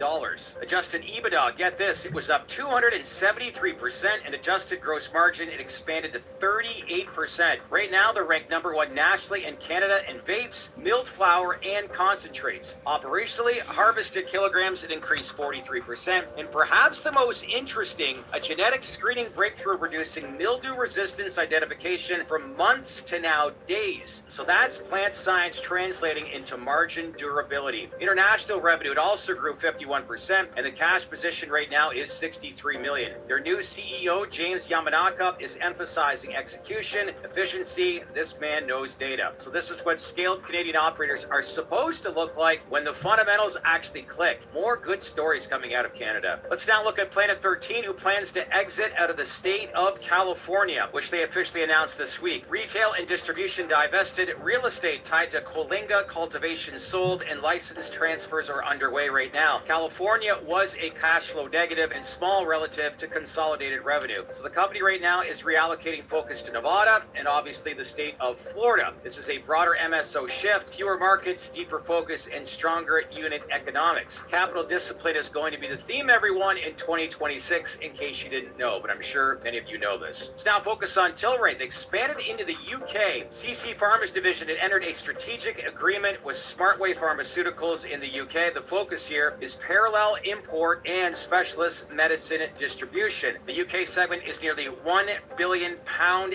Adjusted EBITDA, get this, it was up 273%, and adjusted gross margin, it expanded to 38%. Right now, they're ranked number one nationally in Canada in vapes, milled flour, and concentrates. Operationally, harvested kilograms, it increased 43%, and perhaps the most interesting, a genetic screening breakthrough reducing mildew resistance identification from months to now days. So that's plant science translating into margin durability. International revenue, it also grew 51%, and the cash position right now is $63 million. Their new CEO, James Yamanaka, is emphasizing execution, efficiency. This man knows data. So this is what scaled Canadian operators are supposed to look like when the fundamentals actually click. More good stories coming out of Canada. Let's now look at Planet 13, who plans to exit out of the state of California, which they officially announced this week. Retail and distribution divested, real estate tied to Coalinga cultivation sold, and license transfers are underway right now. California was a cash flow negative and small relative to consolidated revenue. So the company right now is reallocating focus to Nevada and obviously the state of Florida. This is a broader MSO shift, fewer markets, deeper focus, and stronger unit economics. Capital discipline is going to be the theme, everyone, in 2026, in case you didn't know, but I'm sure many of you know this. Let's now focus on Tilray. They expanded into the UK. CC Pharma's division had entered a strategic agreement with Smartway Pharmaceuticals in the UK. The focus here is parallel import and specialist medicine distribution. The UK segment is nearly £1 billion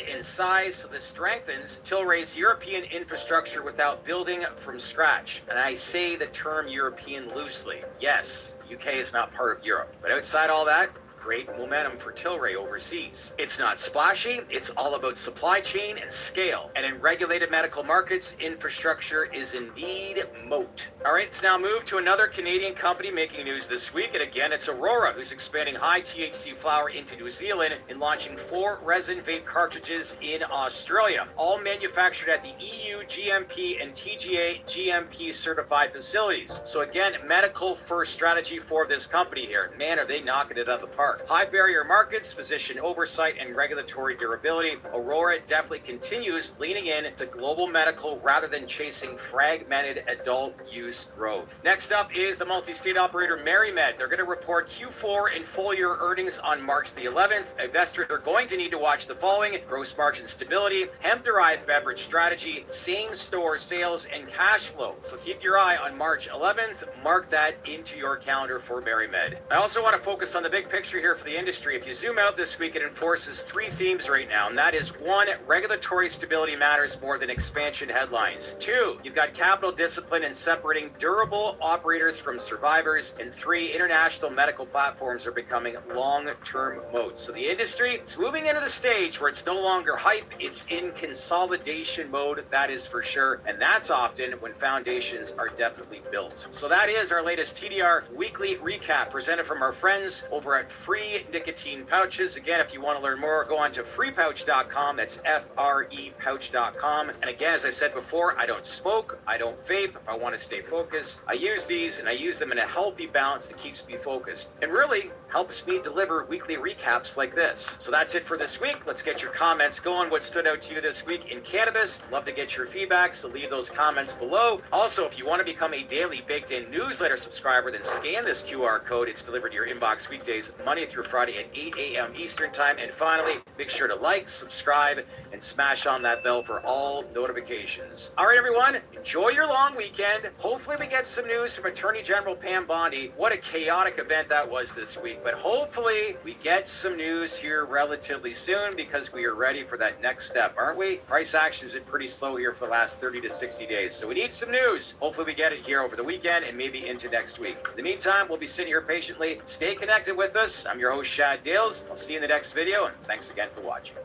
in size, so this strengthens Tilray's European infrastructure without building from scratch. And I say the term European loosely. Yes, the UK is not part of Europe, but outside all that, great momentum for Tilray overseas. It's not splashy, it's all about supply chain and scale. And in regulated medical markets, infrastructure is indeed moat. All right, let's now move to another Canadian company making news this week. And again, it's Aurora, who's expanding high THC flower into New Zealand and launching 4 resin vape cartridges in Australia, all manufactured at the EU GMP and TGA GMP certified facilities. So again, medical first strategy for this company here. Man, are they knocking it out of the park. more. High barrier markets, physician oversight, and regulatory durability. Aurora definitely continues leaning in to global medical rather than chasing fragmented adult use growth. Next up is the multi-state operator MaryMed. They're going to report Q4 and full year earnings on March the 11th. Investors are going to need to watch the following: gross margin stability, hemp-derived beverage strategy, same-store sales, and cash flow. So keep your eye on March 11th. Mark that into your calendar for MaryMed. I also want to focus on the big picture here for the industry. If you zoom out this week, it enforces three themes right now, and that is: one, regulatory stability matters more than expansion headlines. Two, you've got capital discipline in separating durable operators from survivors. And three, international medical platforms are becoming long-term moats. So the industry is moving into the stage where it's no longer hype, it's in consolidation mode, that is for sure. And that's often when foundations are definitely built. So that is our latest TDR weekly recap presented from our friends over at Free Nicotine Pouches. Again, if you want to learn more, go on to freepouch.com. That's FREpouch.com. And again, as I said before, I don't smoke, I don't vape. If I want to stay focused, I use these, and I use them in a healthy balance that keeps me focused and really helps me deliver weekly recaps like this. So that's it for this week. Let's get your comments going. What stood out to you this week in cannabis? Love to get your feedback, so leave those comments below. Also, if you want to become a daily baked in newsletter subscriber, then scan this QR code. It's delivered to your inbox weekdays Monday through Friday at 8 a.m. Eastern time. And finally, make sure to like, subscribe, and smash on that bell for all notifications. All right, everyone, enjoy your long weekend. Hopefully we get some news from Attorney General Pam Bondi. What a chaotic event that was this week, but hopefully we get some news here relatively soon, because we are ready for that next step, aren't we? Price action has been pretty slow here for the last 30 to 60 days, so we need some news. Hopefully we get it here over the weekend and maybe into next week. In the meantime, we'll be sitting here patiently. Stay connected with us. I'm your host, Shad Dales. I'll see you in the next video, and thanks again for watching.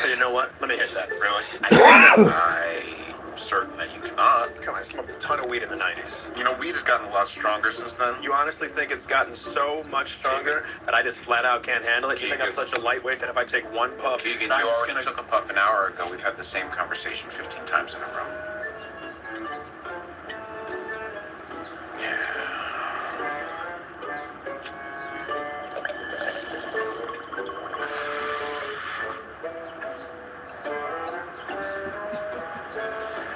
You know what? Let me hit that. Really? I'm certain that you cannot. Come on, I smoked a ton of weed in the 90s. You know, weed has gotten a lot stronger since then. You honestly think it's gotten so much stronger that I just flat out can't handle it? You think I'm such a lightweight that if I take one puff... Vegan, you already took a puff an hour ago. We've had the same conversation 15 times in a row.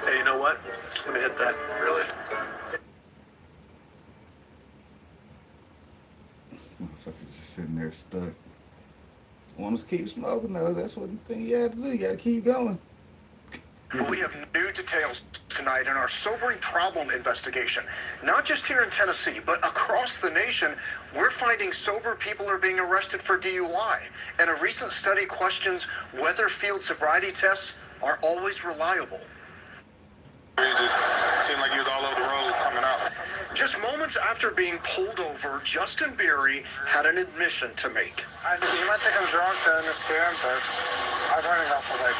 Hey, you know what? Let me hit that. Really? Motherfuckers just sitting there stuck. Want to keep smoking though? That's what the thing you have to do. You got to keep going. We have new details tonight in our sobering problem investigation. Not just here in Tennessee, but across the nation, we're finding sober people are being arrested for DUI. And a recent study questions whether field sobriety tests are always reliable. It just seemed like he was all over the road coming out. Just moments after being pulled over, Justin Beery had an admission to make. You might think I'm drunk in this film, but I've only got for like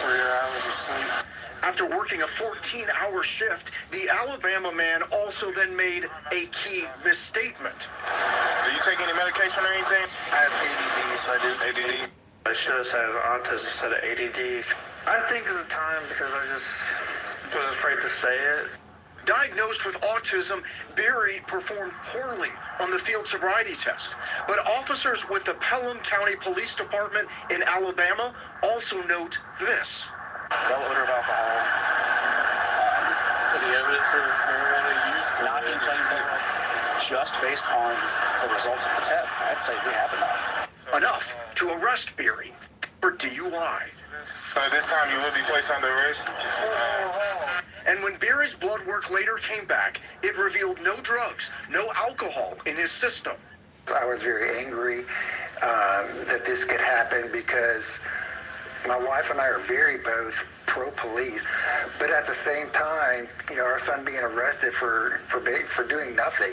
3 hours of sleep. After working a 14-hour shift, the Alabama man also then made a key misstatement. Do you take any medication or anything? I have ADD, so I do. ADD? I should have said autism instead of ADD. I think at the time because I just was afraid to say it. Diagnosed with autism, Beery performed poorly on the field sobriety test. But officers with the Pelham County Police Department in Alabama also note this. No odor of alcohol. The evidence of marijuana use not in plain sight, just based on the results of the test. I'd say we have enough. Enough to arrest Beery for DUI. So at this time, you will be placed under arrest? And when Beery's blood work later came back, it revealed no drugs, no alcohol in his system. I was very angry that this could happen because my wife and I are very both pro-police, but at the same time, you know, our son being arrested for doing nothing.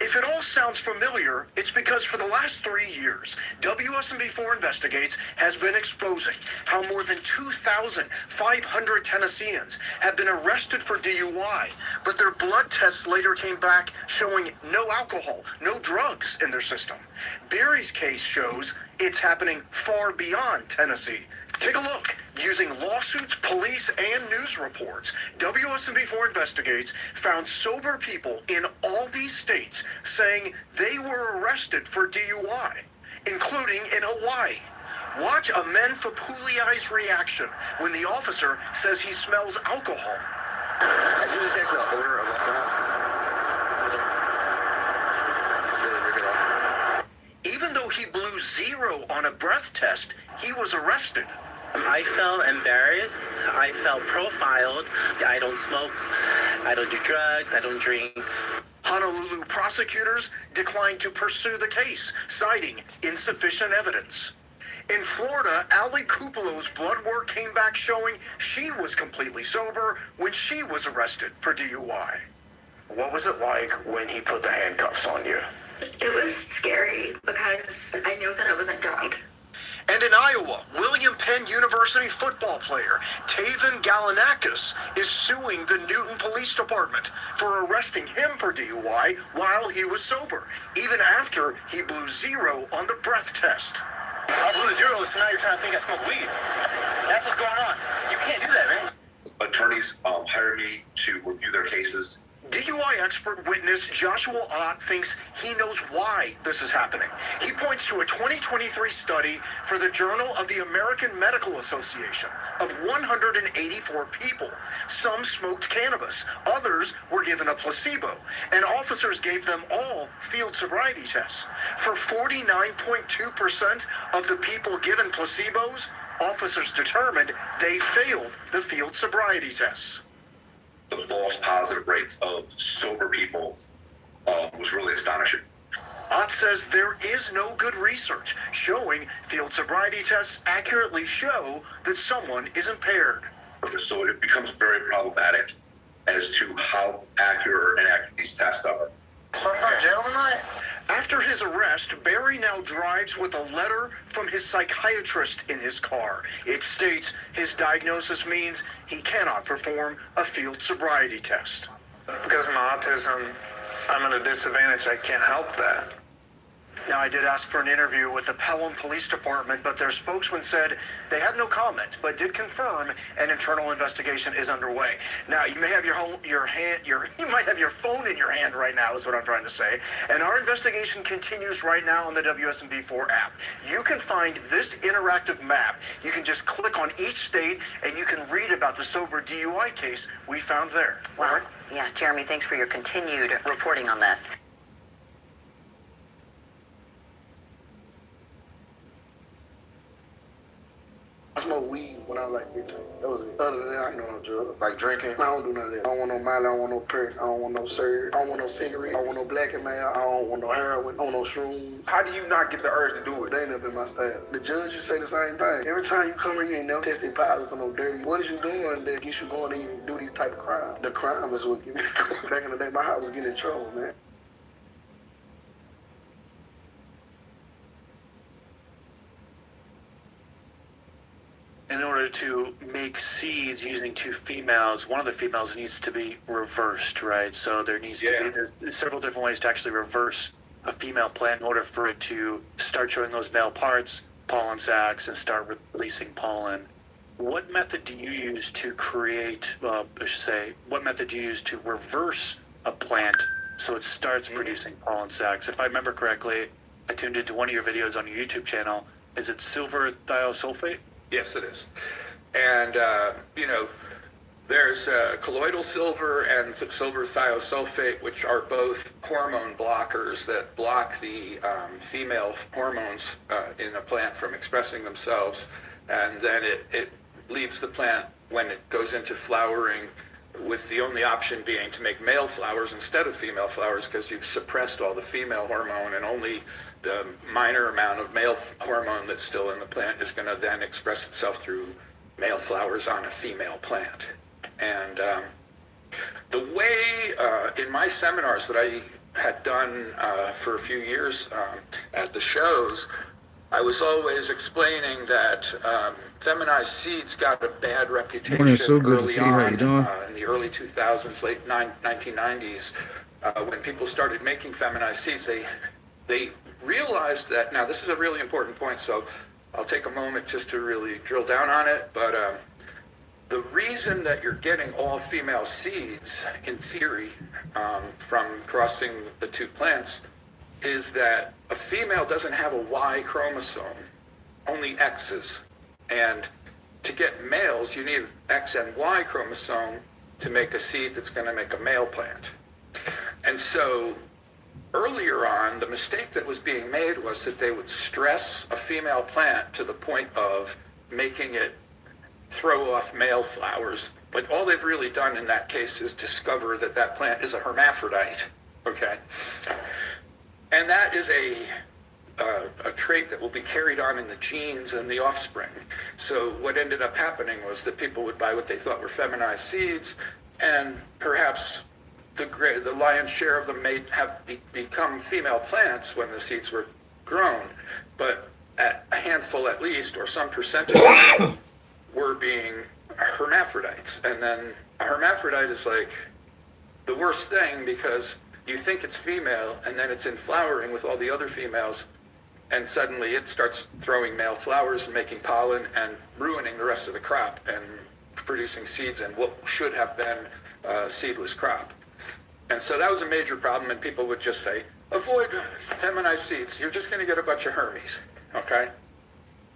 If it all sounds familiar, it's because for the last 3 years, WSMB4 Investigates has been exposing how more than 2,500 Tennesseans have been arrested for DUI, but their blood tests later came back showing no alcohol, no drugs in their system. Barry's case shows it's happening far beyond Tennessee. Take a look. Using lawsuits, police, and news reports, WSMB4 Investigates found sober people in all these states saying they were arrested for DUI, including in Hawaii. Watch Amen Fapuliai's reaction when the officer says he smells alcohol. I usually take the odor of alcohol. Even though he blew 0 on a breath test, he was arrested. I felt embarrassed. I felt profiled. I don't smoke. I don't do drugs. I don't drink. Honolulu prosecutors declined to pursue the case, citing insufficient evidence. In Florida, Ali Kupalo's blood work came back showing she was completely sober when she was arrested for DUI. What was it like when he put the handcuffs on you? It was scary because I knew that I wasn't drunk. And in Iowa, William Penn University football player Taven Galanakis is suing the Newton Police Department for arresting him for DUI while he was sober, even after he blew 0 on the breath test. I blew 0, so now you're trying to think I smoke weed. That's what's going on. You can't do that, man. Attorneys hire me to review their cases. DUI expert witness Joshua Ott thinks he knows why this is happening. He points to a 2023 study for the Journal of the American Medical Association of 184 people. Some smoked cannabis, others were given a placebo, and officers gave them all field sobriety tests. For 49.2% of the people given placebos, officers determined they failed the field sobriety tests. The false positive rates of sober people was really astonishing. Ott says there is no good research showing field sobriety tests accurately show that someone is impaired. So it becomes very problematic as to how accurate or inaccurate these tests are. After his arrest, Barry now drives with a letter from his psychiatrist in his car. It states his diagnosis means he cannot perform a field sobriety test. Because of my autism, I'm at a disadvantage. I can't help that. Now, I did ask for an interview with the Pelham Police Department, but their spokesman said they had no comment, but did confirm an internal investigation is underway. Now, you may have you might have your phone in your hand right now, is what I'm trying to say. And our investigation continues right now on the WSMB4 app. You can find this interactive map. You can just click on each state, and you can read about the sober DUI case we found there. Well, yeah, Jeremy, thanks for your continued reporting on this. I smoke weed when I was like 15. That was it. Other than that, I ain't know no drugs. Like drinking, I don't do none of that. I don't want no Miley, I don't want no perk, I don't want no syrup, I don't want no cigarette, I don't want no black and mail, I don't want no heroin, I don't want no shrooms. How do you not get the urge to do it? They ain't never been my style. The judge, you say the same thing. Every time you come in, you ain't never tested positive for no dirty. What is you doing that gets you going to even do these type of crimes? The crime is what get me going. Back in the day, my house was getting in trouble, man. In order to make seeds using 2 females, one of the females needs to be reversed, right? So there needs to be there's several different ways to actually reverse a female plant in order for it to start showing those male parts, pollen sacs, and start releasing pollen. What method do you use to create, what method do you use to reverse a plant so it starts producing pollen sacs? If I remember correctly, I tuned into one of your videos on your YouTube channel. Is it silver thiosulfate? Yes, it is. And, there's colloidal silver and silver thiosulfate, which are both hormone blockers that block the female hormones in a plant from expressing themselves. And then it leaves the plant, when it goes into flowering, with the only option being to make male flowers instead of female flowers, because you've suppressed all the female hormone, and only the minor amount of male hormone that's still in the plant is going to then express itself through male flowers on a female plant. And the way in my seminars that I had done for a few years at the shows, I was always explaining that feminized seeds got a bad reputation Morning, so good to early see you. How on you doing? in the early 2000s, late 1990s, when people started making feminized seeds. They realized that, now this is a really important point, so I'll take a moment just to really drill down on it, but the reason that you're getting all female seeds, in theory, from crossing the two plants, is that a female doesn't have a Y chromosome, only X's. And to get males, you need X and Y chromosome to make a seed that's going to make a male plant. And so earlier on, the mistake that was being made was that they would stress a female plant to the point of making it throw off male flowers. But all they've really done in that case is discover that that plant is a hermaphrodite, okay? And that is a trait that will be carried on in the genes and the offspring. So what ended up happening was that people would buy what they thought were feminized seeds, and perhaps the lion's share of them may have become female plants when the seeds were grown, but a handful at least, or some percentage of them, were being hermaphrodites. And then a hermaphrodite is like the worst thing, because you think it's female and then it's in flowering with all the other females, and suddenly it starts throwing male flowers and making pollen and ruining the rest of the crop and producing seeds and what should have been a seedless crop. And so that was a major problem, and people would just say, avoid feminized seeds, you're just going to get a bunch of Hermes, okay?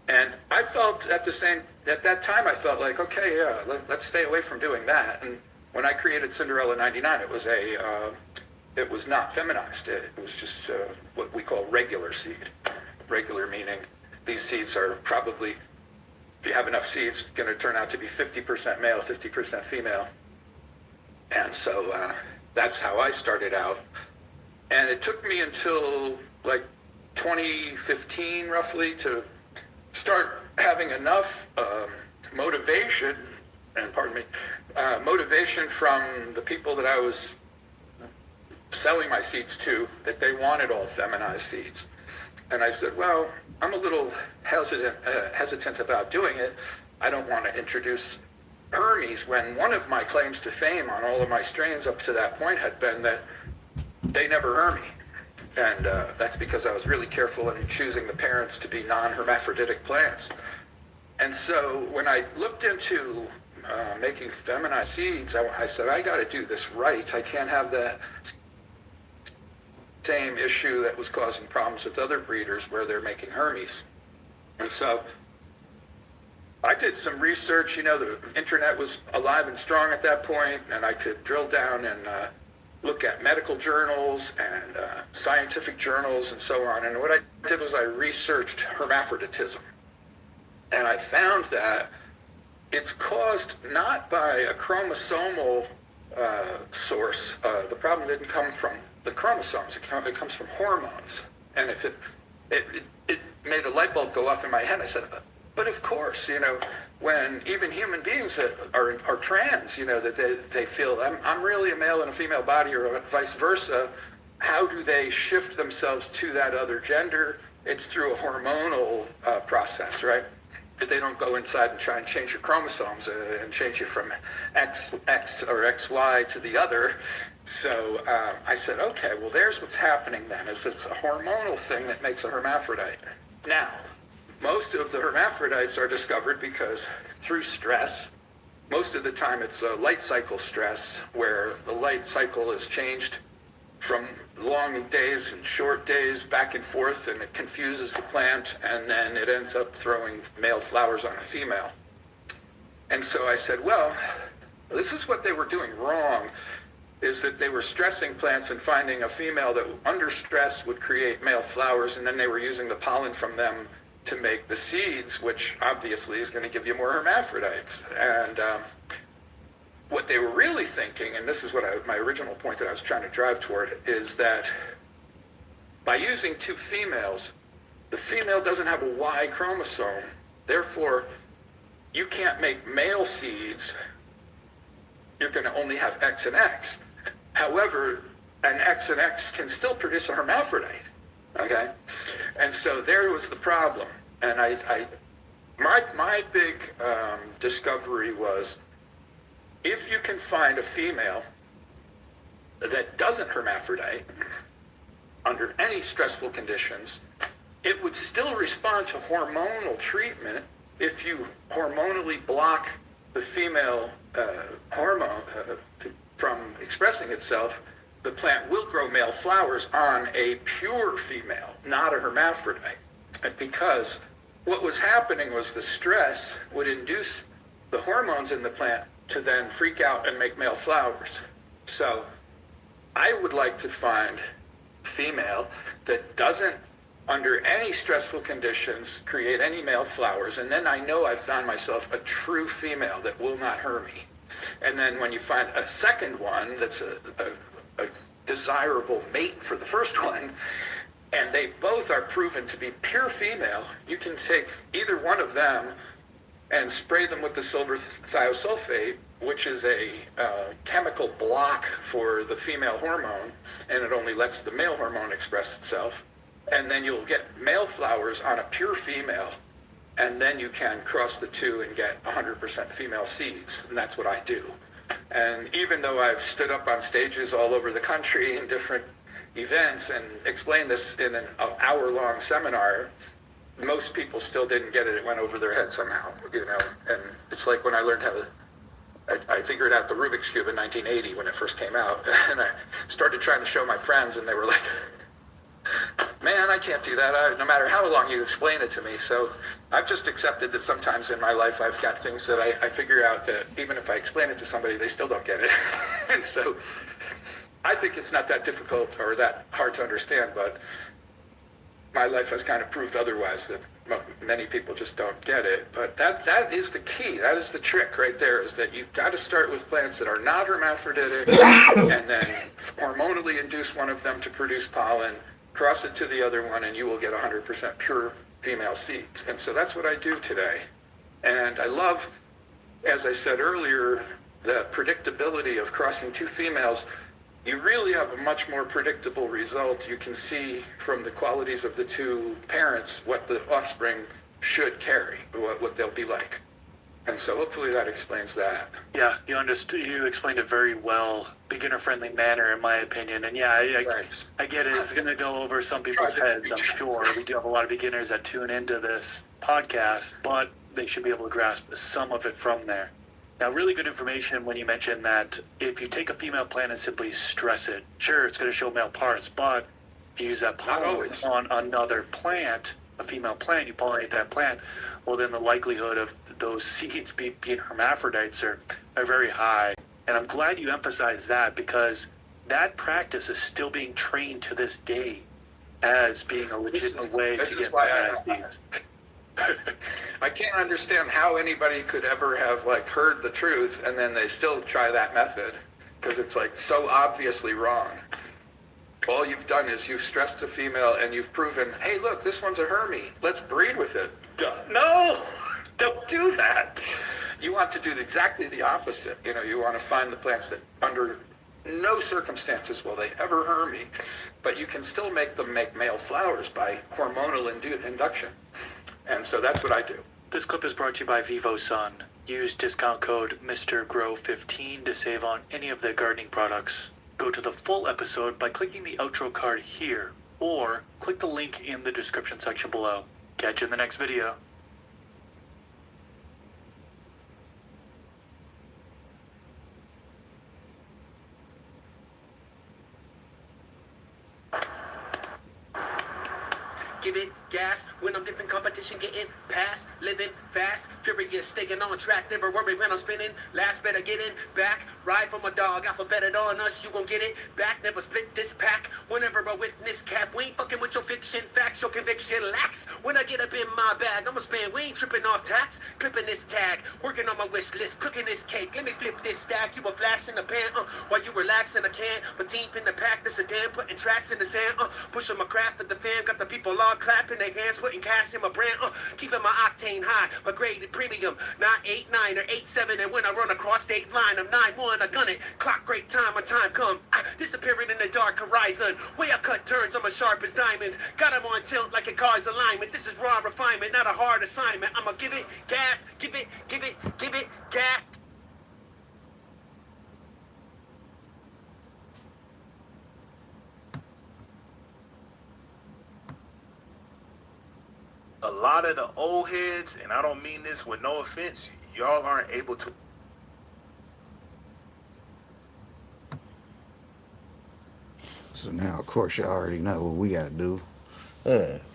And I felt at that time, I felt like, okay, yeah, let's stay away from doing that. And when I created Cinderella 99, it was not feminized. It was just what we call regular seed. Regular meaning these seeds are probably, if you have enough seeds, going to turn out to be 50% male, 50% female. And so that's how I started out. And it took me until like 2015 roughly to start having enough motivation, and motivation from the people that I was selling my seeds to, that they wanted all feminized seeds. And I said, well, I'm a little hesitant about doing it. I don't want to introduce Hermes, when one of my claims to fame on all of my strains up to that point had been that they never Hermy. And that's because I was really careful in choosing the parents to be non-hermaphroditic plants. And so when I looked into making feminized seeds, I said, I got to do this right. I can't have that same issue that was causing problems with other breeders where they're making Hermes. And so I did some research. You know, the internet was alive and strong at that point, and I could drill down and look at medical journals and scientific journals and so on. And what I did was I researched hermaphroditism. And I found that it's caused not by a chromosomal source. The problem didn't come from the chromosomes. It comes from hormones. And if it made a light bulb go off in my head, I said, but of course, you know, when even human beings that are trans, you know, that they feel I'm really a male in a female body, or vice versa, how do they shift themselves to that other gender? It's through a hormonal process, right? That they don't go inside and try and change your chromosomes and change you from X or XY to the other. So I said, okay, well, there's what's happening then, is it's a hormonal thing that makes a hermaphrodite. Now, most of the hermaphrodites are discovered because through stress. Most of the time it's a light cycle stress, where the light cycle is changed from long days and short days back and forth, and it confuses the plant, and then it ends up throwing male flowers on a female. And so I said, well, this is what they were doing wrong, is that they were stressing plants and finding a female that under stress would create male flowers, and then they were using the pollen from them to make the seeds, which obviously is going to give you more hermaphrodites. And what they were really thinking, and this is what my original point that I was trying to drive toward, is that by using two females, the female doesn't have a Y chromosome. Therefore, you can't make male seeds. You're going to only have X and X. However, an X and X can still produce a hermaphrodite. Okay, and so there was the problem. And my big discovery was, if you can find a female that doesn't hermaphrodite under any stressful conditions, it would still respond to hormonal treatment. If you hormonally block the female hormone from expressing itself, the plant will grow male flowers on a pure female, not a hermaphrodite. And because what was happening was the stress would induce the hormones in the plant to then freak out and make male flowers. So I would like to find a female that doesn't, under any stressful conditions, create any male flowers. And then I know I've found myself a true female that will not harm me. And then when you find a second one that's a desirable mate for the first one, and they both are proven to be pure female, you can take either one of them and spray them with the silver thiosulfate, which is a chemical block for the female hormone, and it only lets the male hormone express itself. And then you'll get male flowers on a pure female, and then you can cross the two and get 100% female seeds, and that's what I do. And even though I've stood up on stages all over the country in different events and explained this in an hour-long seminar, most people still didn't get it. It went over their head somehow, you know. And it's like when I learned how to, I figured out the Rubik's Cube in 1980 when it first came out, and I started trying to show my friends, and they were like, man, I can't do that, no matter how long you explain it to me. So I've just accepted that sometimes in my life I've got things that I figure out that even if I explain it to somebody, they still don't get it. And so I think it's not that difficult or that hard to understand, but my life has kind of proved otherwise, that many people just don't get it. But that is the key. That is the trick right there, is that you've got to start with plants that are not hermaphroditic and then hormonally induce one of them to produce pollen, cross it to the other one, and you will get 100% pure female seeds. And so that's what I do today. And I love, as I said earlier, the predictability of crossing two females. You really have a much more predictable result. You can see from the qualities of the two parents what the offspring should carry, what they'll be like. And so hopefully that explains that. Yeah, you explained it very well, beginner-friendly manner, in my opinion. And yeah, I get it. It's going to go over some people's heads, I'm sure. We do have a lot of beginners that tune into this podcast, but they should be able to grasp some of it from there. Now, really good information when you mention that if you take a female plant and simply stress it, sure, it's going to show male parts, but if you use that pollen on another plant, a female plant, you pollinate that plant, well, then the likelihood of those seeds being hermaphrodites are very high. And I'm glad you emphasized that, because that practice is still being trained to this day as being a legitimate way to get seeds. I can't understand how anybody could ever have heard the truth and then they still try that method, because it's so obviously wrong. All you've done is you've stressed a female and you've proven, hey, look, this one's a Hermy. Let's breed with it. No, don't do that. You want to do exactly the opposite. You want to find the plants that under no circumstances will they ever Hermy, but you can still make them make male flowers by hormonal induction. And so that's what I do. This clip is brought to you by VivoSun. Use discount code MrGrow15 to save on any of their gardening products. Go to the full episode by clicking the outro card here, or click the link in the description section below. Catch you in the next video. Give it gas when I'm dipping competition, getting past, living fast, furious, staying on track, never worry when I'm spinning. Last better getting back, ride for my dog, alphabeted on us, you gon' get it back, never split this pack. Whenever I witness cap, we ain't fucking with your fiction, facts, your conviction lacks. When I get up in my bag, I'ma spend, we ain't tripping off tax, clipping this tag, working on my wish list, cooking this cake. Let me flip this stack, you a flash in the pan, while you relaxing, I can. My team in the pack, the sedan, putting tracks in the sand, pushing my craft at the fan, got the people all clapping their hands, putting cash in my brand, keeping my octane high, my grade premium, not 8-9 or 8-7, and when I run across state line, I'm 9-1, I gun it, clock great time, my time come, disappearing in the dark horizon, way I cut turns, I'm as sharp as diamonds, got them on tilt like a car's alignment, this is raw refinement, not a hard assignment, I'ma give it gas, give it gas. A lot of the old heads, and I don't mean this with no offense, y'all aren't able to. So now, of course, you already know what we gotta do.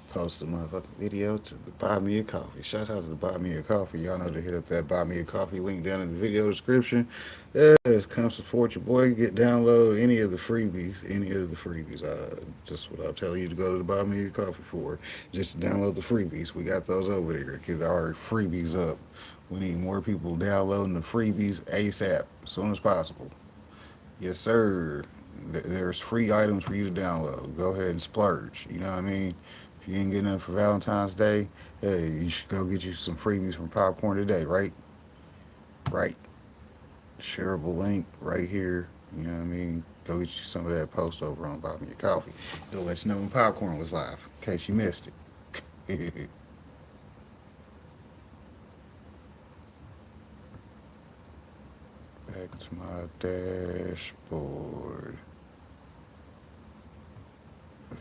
Post a motherfucking video to the Buy Me a Coffee. Shout out to the Buy Me a Coffee. Y'all know to hit up that Buy Me a Coffee link down in the video description. Come support your boy. Download any of the freebies. Just what I'll tell you to go to the Buy Me a Coffee for. Just download the freebies. We got those over there. Get our freebies up. We need more people downloading the freebies ASAP, as soon as possible. Yes, sir. There's free items for you to download. Go ahead and splurge. You know what I mean? If you ain't getting nothing for Valentine's Day, hey, you should go get you some freebies from Popcorn today, right? Right. Shareable link right here. You know what I mean? Go get you some of that post over on Buy Me a Coffee. It'll let you know when Popcorn was live, in case you missed it. Back to my dashboard.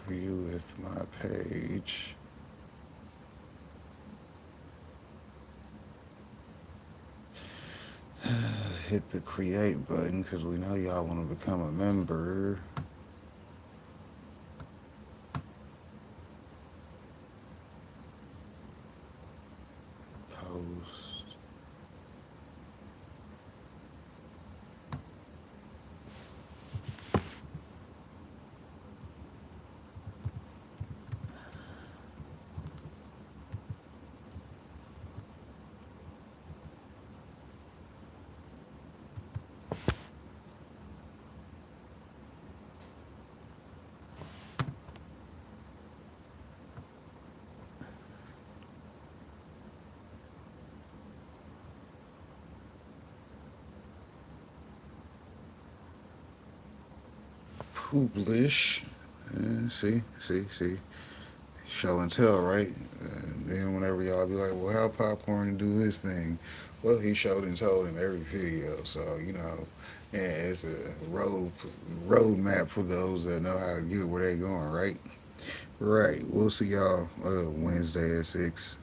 View with my page. Hit the create button because we know y'all want to become a member. Post. Publish. See. Show and tell, right? Then whenever y'all be like, well, how Popcorn do his thing? Well, he showed and told in every video. So, you know, yeah, it's a roadmap for those that know how to get where they going, right? Right. We'll see y'all Wednesday at 6.